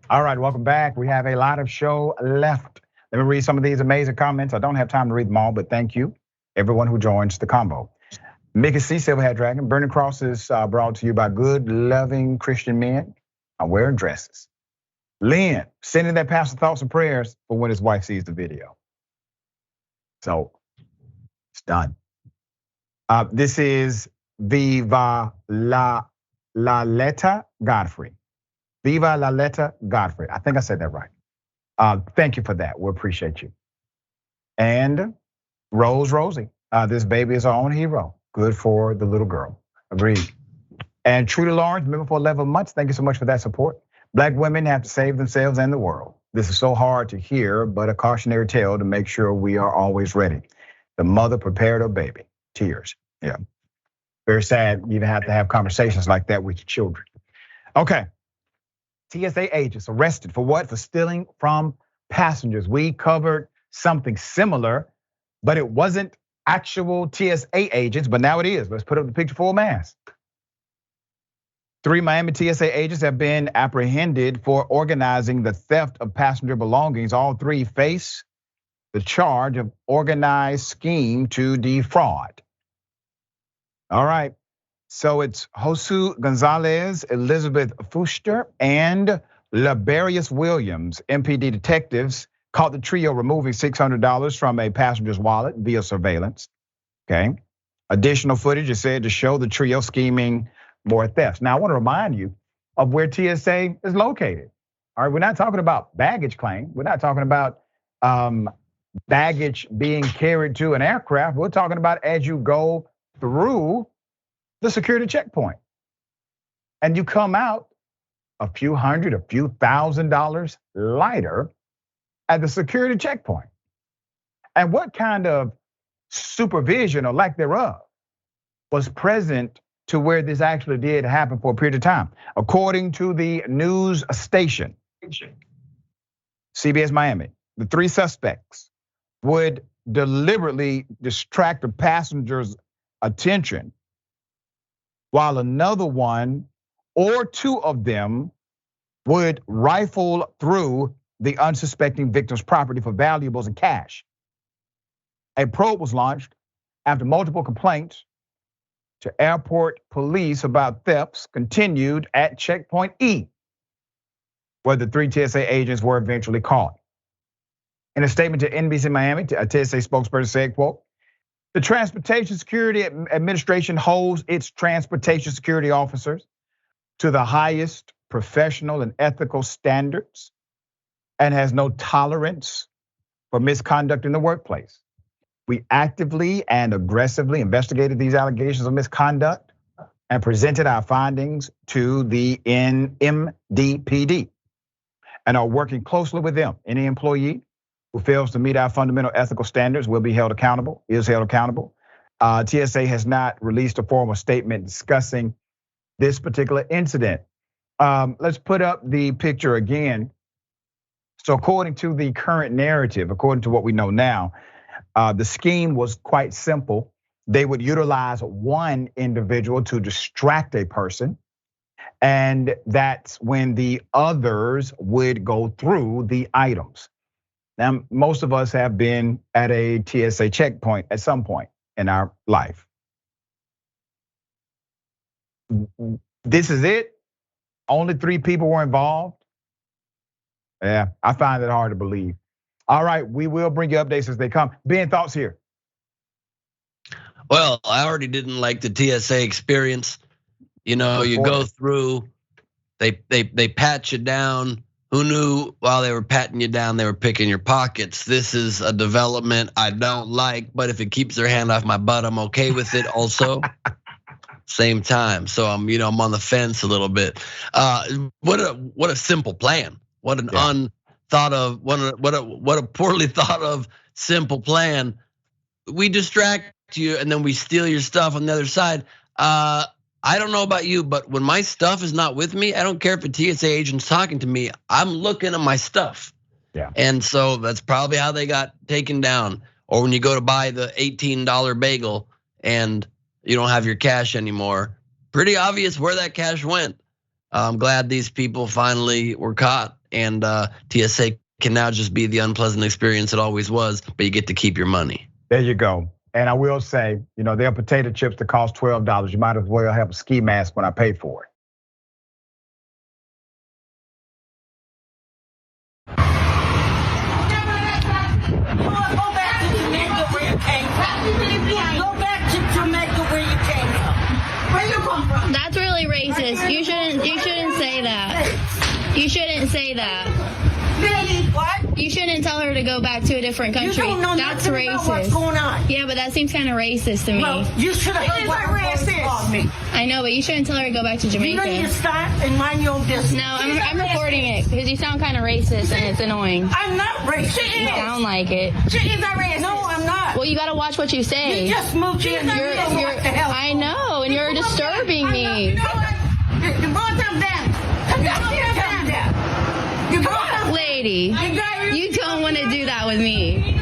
All right, welcome back. We have a lot of show left. Let me read some of these amazing comments. I don't have time to read them all, but thank you, everyone who joins the combo. Mickey C, Silverhead Dragon. Burning Cross is brought to you by good, loving Christian men. I'm wearing dresses. Lynn, sending that pastor thoughts and prayers for when his wife sees the video. So it's done. This is Viva La Letta Godfrey. Viva La Letta Godfrey. I think I said that right. Thank you for that. We appreciate you. And Rosie. This baby is our own hero. Good for the little girl. Agreed. And Trudy Lawrence, member for 11 months. Thank you so much for that support. Black women have to save themselves and the world. This is so hard to hear, but a cautionary tale to make sure we are always ready. The mother prepared her baby. Tears. Yeah. Very sad. You even have to have conversations like that with your children. Okay. TSA agents arrested for what? For stealing from passengers. We covered something similar, but it wasn't actual TSA agents, but now it is. Let's put up the picture full mass. 3 Miami TSA agents have been apprehended for organizing the theft of passenger belongings. All 3 face the charge of organized scheme to defraud. All right. So it's Josu Gonzalez, Elizabeth Fuster, and Labarius Williams. MPD detectives caught the trio removing $600 from a passenger's wallet via surveillance. Okay. Additional footage is said to show the trio scheming more thefts. Now I want to remind you of where TSA is located. All right, we're not talking about baggage claim. We're not talking about baggage being carried to an aircraft. We're talking about as you go through the security checkpoint. And you come out a few hundred, a few $1,000s lighter at the security checkpoint. And what kind of supervision or lack thereof was present to where this actually did happen for a period of time? According to the news station, CBS Miami, the 3 suspects would deliberately distract the passenger's attention while another one or 2 of them would rifle through the unsuspecting victim's property for valuables and cash. A probe was launched after multiple complaints to airport police about thefts continued at checkpoint E, where the 3 TSA agents were eventually caught. In a statement to NBC Miami, a TSA spokesperson said, quote, "The Transportation Security Administration holds its transportation security officers to the highest professional and ethical standards and has no tolerance for misconduct in the workplace. We actively and aggressively investigated these allegations of misconduct and presented our findings to the MDPD and are working closely with them. Any employee who fails to meet our fundamental ethical standards will be held accountable, is held accountable." TSA has not released a formal statement discussing this particular incident. Let's put up the picture again So according to the current narrative, according to what we know now, the scheme was quite simple. They would utilize one individual to distract a person, and that's when the others would go through the items. Now, most of us have been at a TSA checkpoint at some point in our life. This is it? Only 3 people were involved? Yeah, I find it hard to believe. All right, we will bring you updates as they come. Ben, thoughts here? Well, I already didn't like the TSA experience. You know, you go through, they pat you down. Who knew while they were patting you down, they were picking your pockets? This is a development I don't like, but if it keeps their hand off my butt, I'm okay with it also. Same time, so I'm on the fence a little bit. What a simple plan. What an unthought of, what a poorly thought of simple plan. We distract you and then we steal your stuff on the other side. I don't know about you, but when my stuff is not with me, I don't care if a TSA agent's talking to me, I'm looking at my stuff. Yeah. And so that's probably how they got taken down. Or when you go to buy the $18 bagel and you don't have your cash anymore, pretty obvious where that cash went. I'm glad these people finally were caught, and TSA can now just be the unpleasant experience it always was, but you get to keep your money. There you go. And I will say, there are potato chips that cost $12. You might as well have a ski mask when I pay for it. Go back to Jamaica where you came from. Go back to Jamaica where you came from. Where you come from? That's really racist. You shouldn't say that. You shouldn't say that. Really? What? You shouldn't tell her to go back to a different country. You don't know That's nothing racist. about what's going on. Yeah, but that seems kind of racist to me. Well, you should have heard what racist called me. I know, but you shouldn't tell her to go back to Jamaica. You need to stop and mind your own business. No, I'm recording it because you sound kind of racist and it's annoying. I'm not racist. You sound like it. She is not racist. No, I'm not. Well, you gotta watch what you say. You just moved in. I know, and you're disturbing me. You know what? The both of them. Lady, you don't want to do that with me.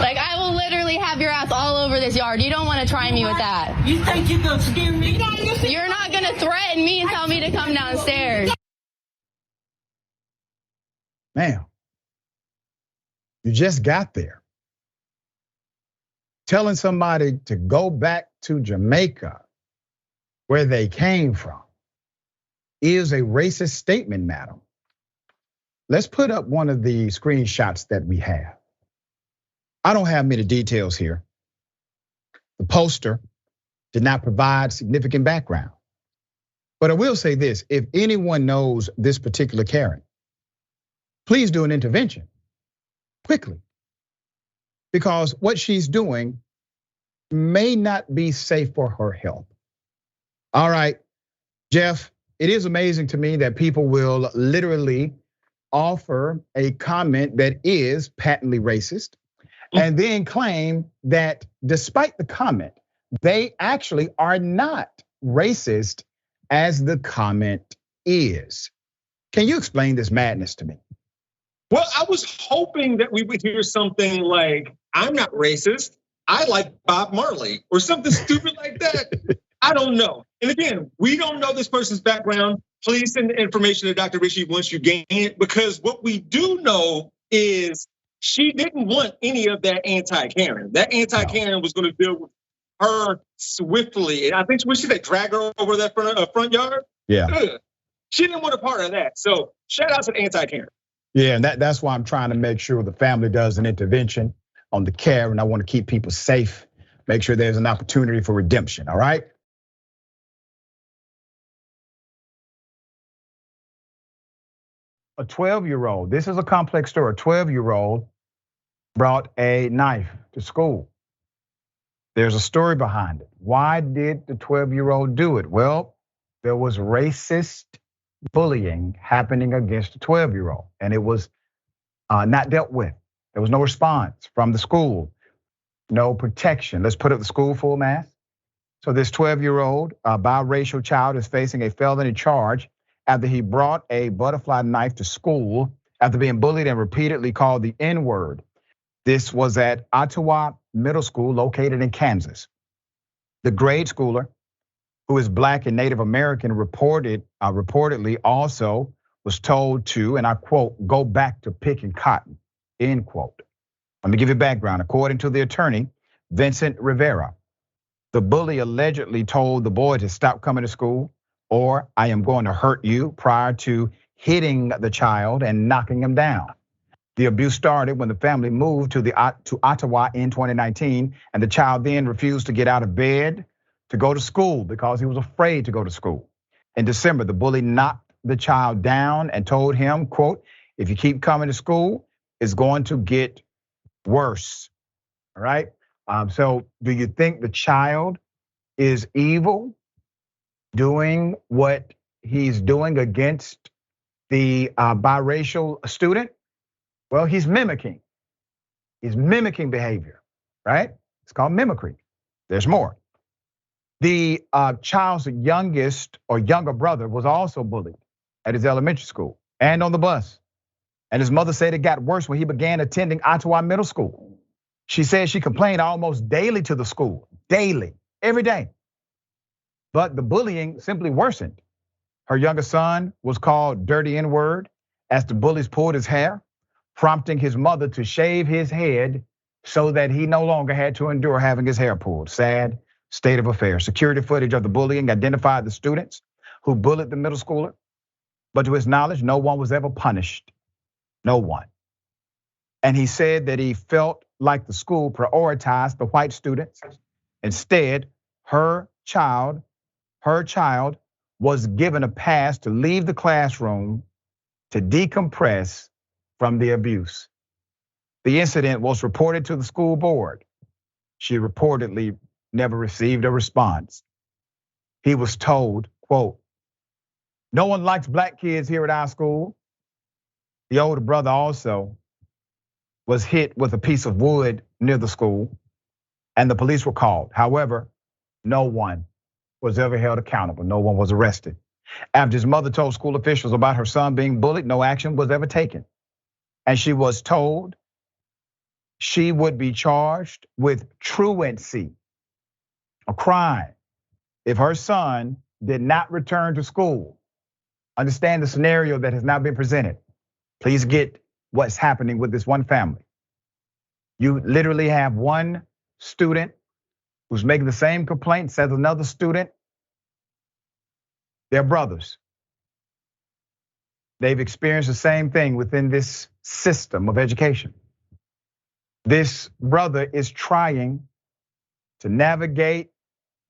Like, I will literally have your ass all over this yard. You don't want to try me with that. You think you're gonna scare me? You're not gonna threaten me and tell me to come downstairs. Ma'am, you just got there. Telling somebody to go back to Jamaica, where they came from, is a racist statement, madam. Let's put up one of the screenshots that we have. I don't have many details here. The poster did not provide significant background. But I will say this, if anyone knows this particular Karen, please do an intervention quickly. Because what she's doing may not be safe for her health. All right, Jeff, it is amazing to me that people will literally offer a comment that is patently racist and then claim that despite the comment, they actually are not racist as the comment is. Can you explain this madness to me? Well, I was hoping that we would hear something like, I'm not racist, I like Bob Marley, or something stupid like that. I don't know. And again, we don't know this person's background. Please send the information to Dr. Richey once you gain it, because what we do know is she didn't want any of that anti-Karen. That anti-Karen was gonna deal with her swiftly. And I think she said drag her over that front yard. Yeah. Ugh. She didn't want a part of that. So shout out to the anti-Karen. Yeah, and that's why I'm trying to make sure the family does an intervention on the Karen. I want to keep people safe, make sure there's an opportunity for redemption, all right? A 12-year-old, this is a complex story. A 12-year-old brought a knife to school. There's a story behind it. Why did the 12-year-old do it? Well, there was racist bullying happening against the 12-year-old, and it was not dealt with. There was no response from the school, no protection. Let's put up the school full mask. So this 12-year-old biracial child is facing a felony charge after he brought a butterfly knife to school after being bullied and repeatedly called the N-word. This was at Ottawa Middle School located in Kansas. The grade schooler, who is Black and Native American, reportedly also was told to, and I quote, go back to picking cotton, end quote. Let me give you background. According to the attorney, Vincent Rivera, the bully allegedly told the boy to stop coming to school or I am going to hurt you prior to hitting the child and knocking him down. The abuse started when the family moved to Ottawa in 2019, and the child then refused to get out of bed to go to school because he was afraid to go to school. In December, the bully knocked the child down and told him, quote, if you keep coming to school, it's going to get worse, all right? So do you think the child is evil doing what he's doing against the biracial student? Well, he's mimicking behavior, right? It's called mimicry. There's more. The child's youngest or younger brother was also bullied at his elementary school and on the bus. And his mother said it got worse when he began attending Ottawa Middle School. She said she complained almost daily to the school, daily, every day. But the bullying simply worsened. Her younger son was called dirty N-word as the bullies pulled his hair, prompting his mother to shave his head so that he no longer had to endure having his hair pulled. Sad state of affairs. Security footage of the bullying identified the students who bullied the middle schooler, but to his knowledge, no one was ever punished. No one. And he said that he felt like the school prioritized the white students. Instead, her child was given a pass to leave the classroom to decompress from the abuse. The incident was reported to the school board. She reportedly never received a response. He was told, quote, no one likes black kids here at our school. The older brother also was hit with a piece of wood near the school and the police were called. However, no one was ever held accountable. No one was arrested. After his mother told school officials about her son being bullied, no action was ever taken. And she was told she would be charged with truancy, a crime, if her son did not return to school. Understand the scenario that has now been presented. Please get what's happening with this one family. You literally have one student who's making the same complaints as another student. They're brothers. They've experienced the same thing within this system of education. This brother is trying to navigate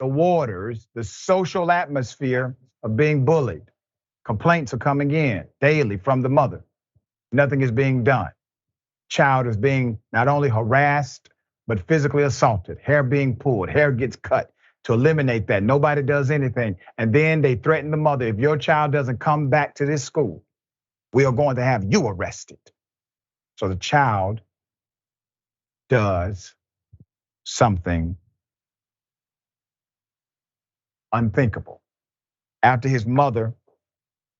the waters, the social atmosphere of being bullied. Complaints are coming in daily from the mother. Nothing is being done. Child is being not only harassed, but physically assaulted. Hair being pulled, hair gets cut. To eliminate that, nobody does anything. And then they threaten the mother, if your child doesn't come back to this school, we are going to have you arrested. So the child does something unthinkable. After his mother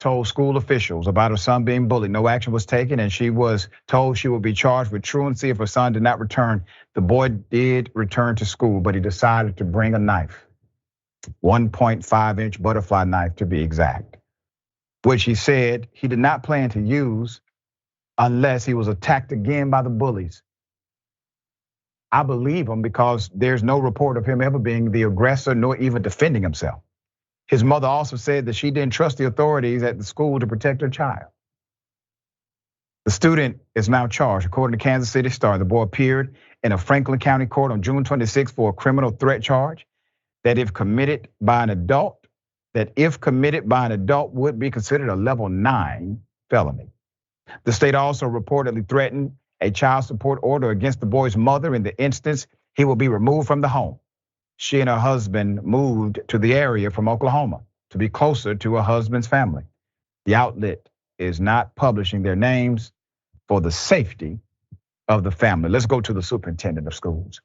told school officials about her son being bullied, no action was taken, and she was told she would be charged with truancy if her son did not return. The boy did return to school, but he decided to bring a knife, 1.5-inch butterfly knife to be exact, which he said he did not plan to use unless he was attacked again by the bullies. I believe him because there's no report of him ever being the aggressor nor even defending himself. His mother also said that she didn't trust the authorities at the school to protect her child. The student is now charged. According to Kansas City Star, the boy appeared in a Franklin County court on June 26 for a criminal threat charge that if committed by an adult would be considered a level 9 felony. The state also reportedly threatened a child support order against the boy's mother in the instance he will be removed from the home. She and her husband moved to the area from Oklahoma to be closer to her husband's family. The outlet is not publishing their names for the safety of the family. Let's go to the superintendent of schools.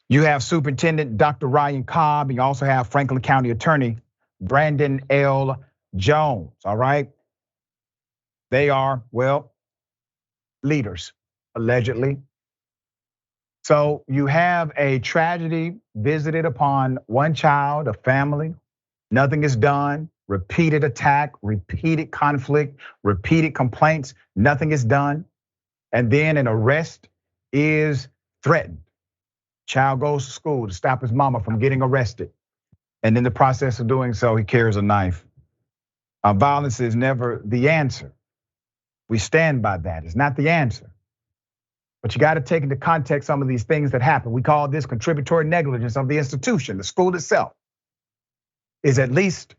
You have Superintendent Dr. Ryan Cobb, and you also have Franklin County Attorney Brandon L. Jones, all right? They are, well, leaders, allegedly. So you have a tragedy visited upon one child, a family. Nothing is done. Repeated attack, repeated conflict, repeated complaints. Nothing is done. And then an arrest is threatened. Child goes to school to stop his mama from getting arrested. And in the process of doing so, he carries a knife. Violence is never the answer. We stand by that. It's not the answer. But you got to take into context some of these things that happen. We call this contributory negligence of the institution. The school itself is at least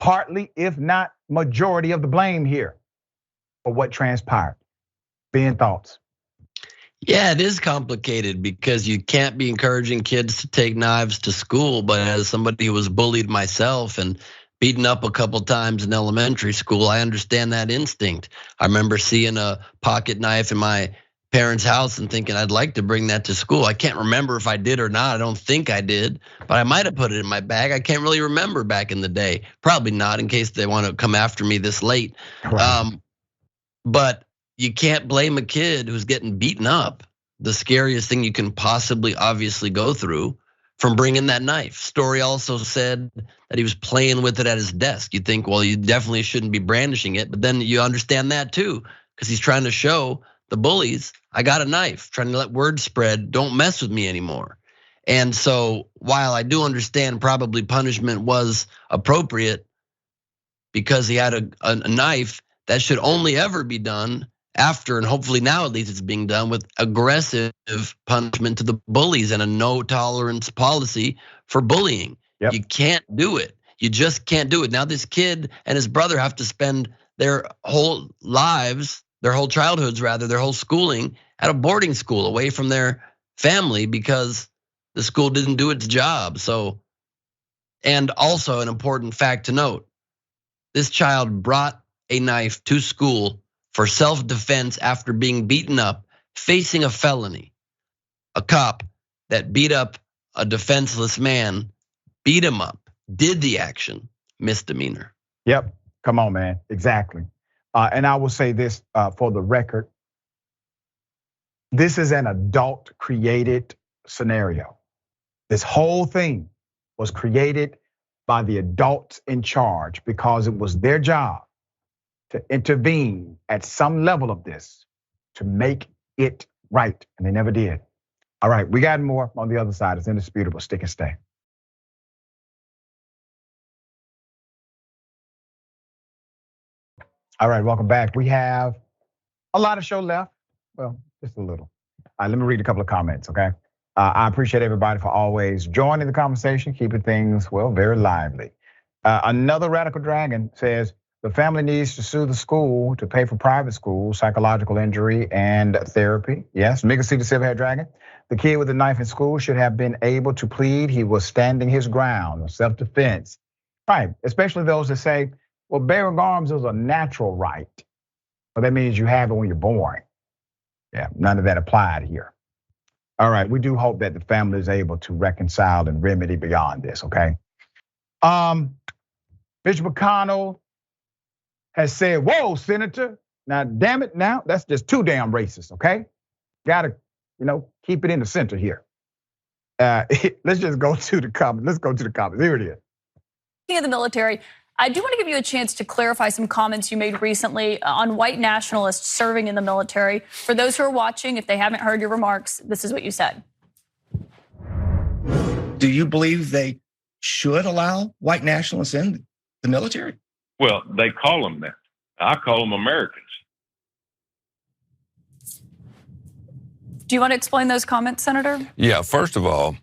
partly, if not majority of the blame here for what transpired. Ben, thoughts? Yeah, it is complicated because you can't be encouraging kids to take knives to school. But as somebody who was bullied myself and beaten up a couple times in elementary school, I understand that instinct. I remember seeing a pocket knife in my parents' house and thinking I'd like to bring that to school. I can't remember if I did or not. I don't think I did, but I might have put it in my bag. I can't really remember back in the day. Probably not, in case they want to come after me this late. Right. But you can't blame a kid who's getting beaten up, the scariest thing you can possibly obviously go through, from bringing that knife. Story also said that he was playing with it at his desk. You think, well, you definitely shouldn't be brandishing it, but then you understand that too, because he's trying to show the bullies, I got a knife, trying to let word spread, don't mess with me anymore. And so while I do understand probably punishment was appropriate because he had a knife, that should only ever be done after, and hopefully now at least it's being done with aggressive punishment to the bullies and a no tolerance policy for bullying. Yep. You can't do it. You just can't do it. Now this kid and his brother have to spend their whole lives, their whole childhoods rather, their whole schooling at a boarding school away from their family because the school didn't do its job. So, and also an important fact to note, this child brought a knife to school for self-defense after being beaten up, facing a felony. A cop that beat up a defenseless man, beat him up, did the action, misdemeanor. Yep, come on, man, exactly. And I will say this for the record. This is an adult created scenario. This whole thing was created by the adults in charge because it was their job to intervene at some level of this to make it right, and they never did. All right, we got more on the other side. It's indisputable. Stick and stay. All right, welcome back. We have a lot of show left. Well, just a little. Let me read a couple of comments, okay? I appreciate everybody for always joining the conversation, keeping things, well, very lively. Another Radical Dragon says, the family needs to sue the school to pay for private school, psychological injury, and therapy. Yes, Mega C the Silverhead Dragon. The kid with the knife in school should have been able to plead he was standing his ground, self-defense. Right, especially those that say, well, bearing arms is a natural right. So that means you have it when you're born. Yeah, none of that applied here. All right, we do hope that the family is able to reconcile and remedy beyond this, okay? Bishop McConnell has said, whoa, Senator, now damn it, now that's just too damn racist, okay? Gotta, keep it in the center here. Let's just go to the comments. Let's go to the comments. Here it is. Speaking of the military, I do want to give you a chance to clarify some comments you made recently on white nationalists serving in the military. For those who are watching, if they haven't heard your remarks, this is what you said. Do you believe they should allow white nationalists in the military? Well, they call them that. I call them Americans. Do you want to explain those comments, Senator? Yeah, first of all,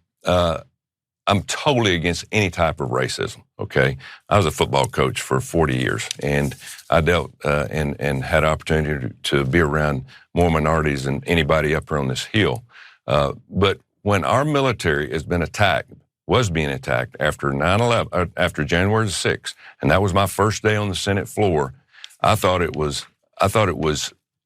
I'm totally against any type of racism, okay? I was a football coach for 40 years, and I dealt and had opportunity to be around more minorities than anybody up here on this hill. But when our military has been attacked, was being attacked after 9/11, after January the 6th, and that was my first day on the Senate floor, I thought it was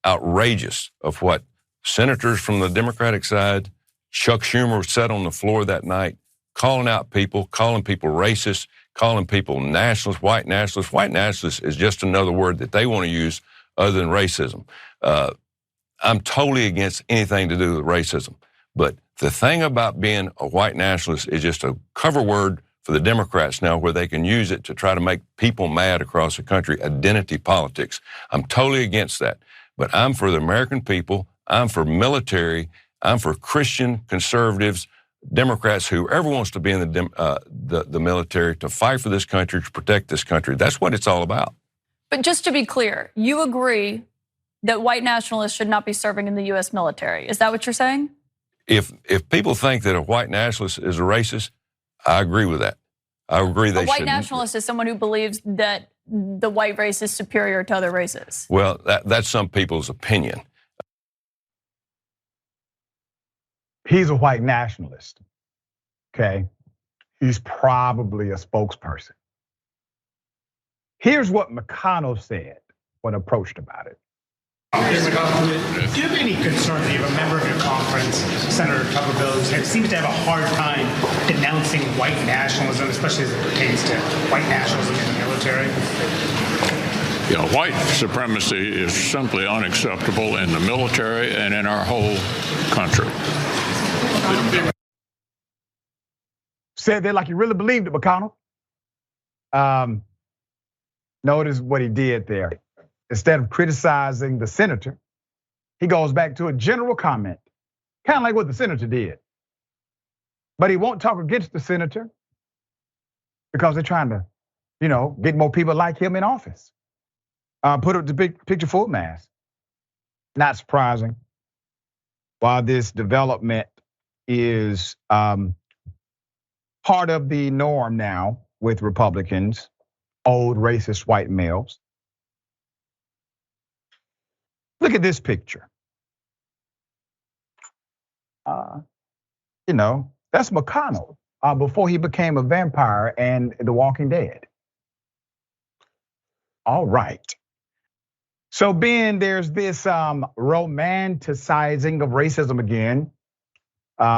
outrageous of what senators from the Democratic side, Chuck Schumer said on the floor that night, calling out people, calling people racist, calling people nationalists, white nationalists. White nationalists is just another word that they want to use other than racism. I'm totally against anything to do with racism. But the thing about being a white nationalist is just a cover word for the Democrats now, where they can use it to try to make people mad across the country, identity politics. I'm totally against that. But I'm for the American people. I'm for military. I'm for Christian conservatives, Democrats, whoever wants to be in the military to fight for this country, to protect this country. That's what it's all about. But just to be clear, you agree that white nationalists should not be serving in the U.S. military. Is that what you're saying? If people think that a white nationalist is a racist, I agree with that. I agree they should. A white nationalist is someone who believes that the white race is superior to other races. Well, that's some people's opinion. He's a white nationalist, okay? He's probably a spokesperson. Here's what McConnell said when approached about it. Do you have any concern that you have a member of your conference, Senator Tuberville, that seems to have a hard time denouncing white nationalism, especially as it pertains to white nationalism in the military? Yeah, white supremacy is simply unacceptable in the military and in our whole country. Said that like he really believed it, McConnell. Notice what he did there. Instead of criticizing the senator, he goes back to a general comment, kind of like what the senator did. But he won't talk against the senator because they're trying to, get more people like him in office. Put up the big picture full mass. Not surprising. While this development is part of the norm now with Republicans, old racist white males. Look at this picture. That's McConnell before he became a vampire and The Walking Dead. All right. So Ben, there's this romanticizing of racism again.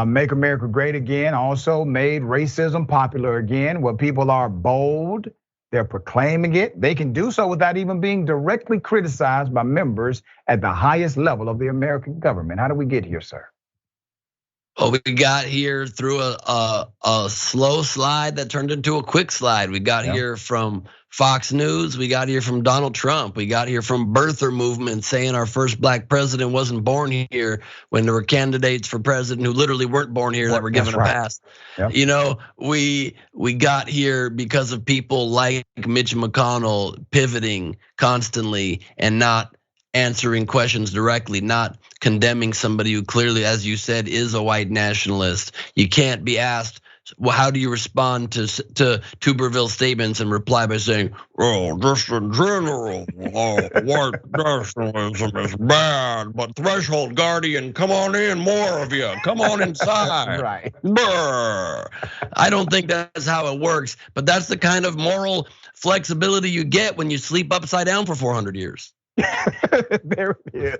Make America Great Again also made racism popular again, where people are bold. They're proclaiming it. They can do so without even being directly criticized by members at the highest level of the American government. How did we get here, sir? Well, we got here through a slow slide that turned into a quick slide. We got here from Fox News. We got here from Donald Trump. We got here from birther movement saying our first black president wasn't born here, when there were candidates for president who literally weren't born here that were given a pass. Yep. We got here because of people like Mitch McConnell pivoting constantly and not answering questions directly, not condemning somebody who clearly, as you said, is a white nationalist. You can't be asked, well, how do you respond to Tuberville's statements and reply by saying, "Oh, just in general, white nationalism is bad, but Threshold Guardian, come on in, more of you, come on inside." Right. Brr. I don't think that's how it works, but that's the kind of moral flexibility you get when you sleep upside down for 400 years. There it is.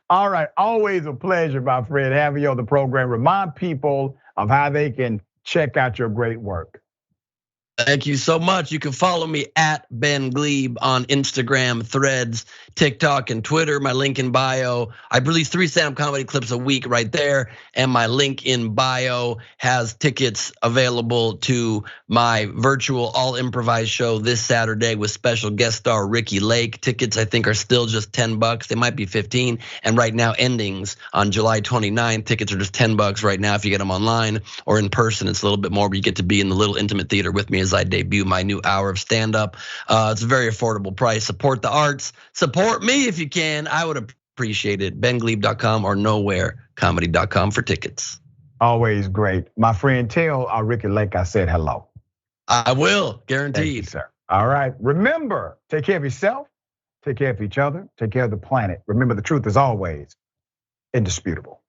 All right, always a pleasure, my friend, having you on the program. Remind people of how they can check out your great work. Thank you so much. You can follow me at Ben Gleib on Instagram, Threads, TikTok, and Twitter. My link in bio. I release 3 stand-up comedy clips a week right there. And my link in bio has tickets available to my virtual all improvised show this Saturday with special guest star Ricky Lake. Tickets, I think, are still just $10. They might be 15. And right now, endings on July 29th. Tickets are just $10 right now if you get them online or in person. It's a little bit more, but you get to be in the little intimate theater with me as I debut my new hour of stand-up. It's a very affordable price. Support the arts. Support me if you can. I would appreciate it. BenGleib.com or nowherecomedy.com for tickets. Always great. My friend, tell Ricky Lake I said hello. I will, guaranteed. Thank you, sir. All right. Remember, take care of yourself, take care of each other, take care of the planet. Remember, the truth is always indisputable.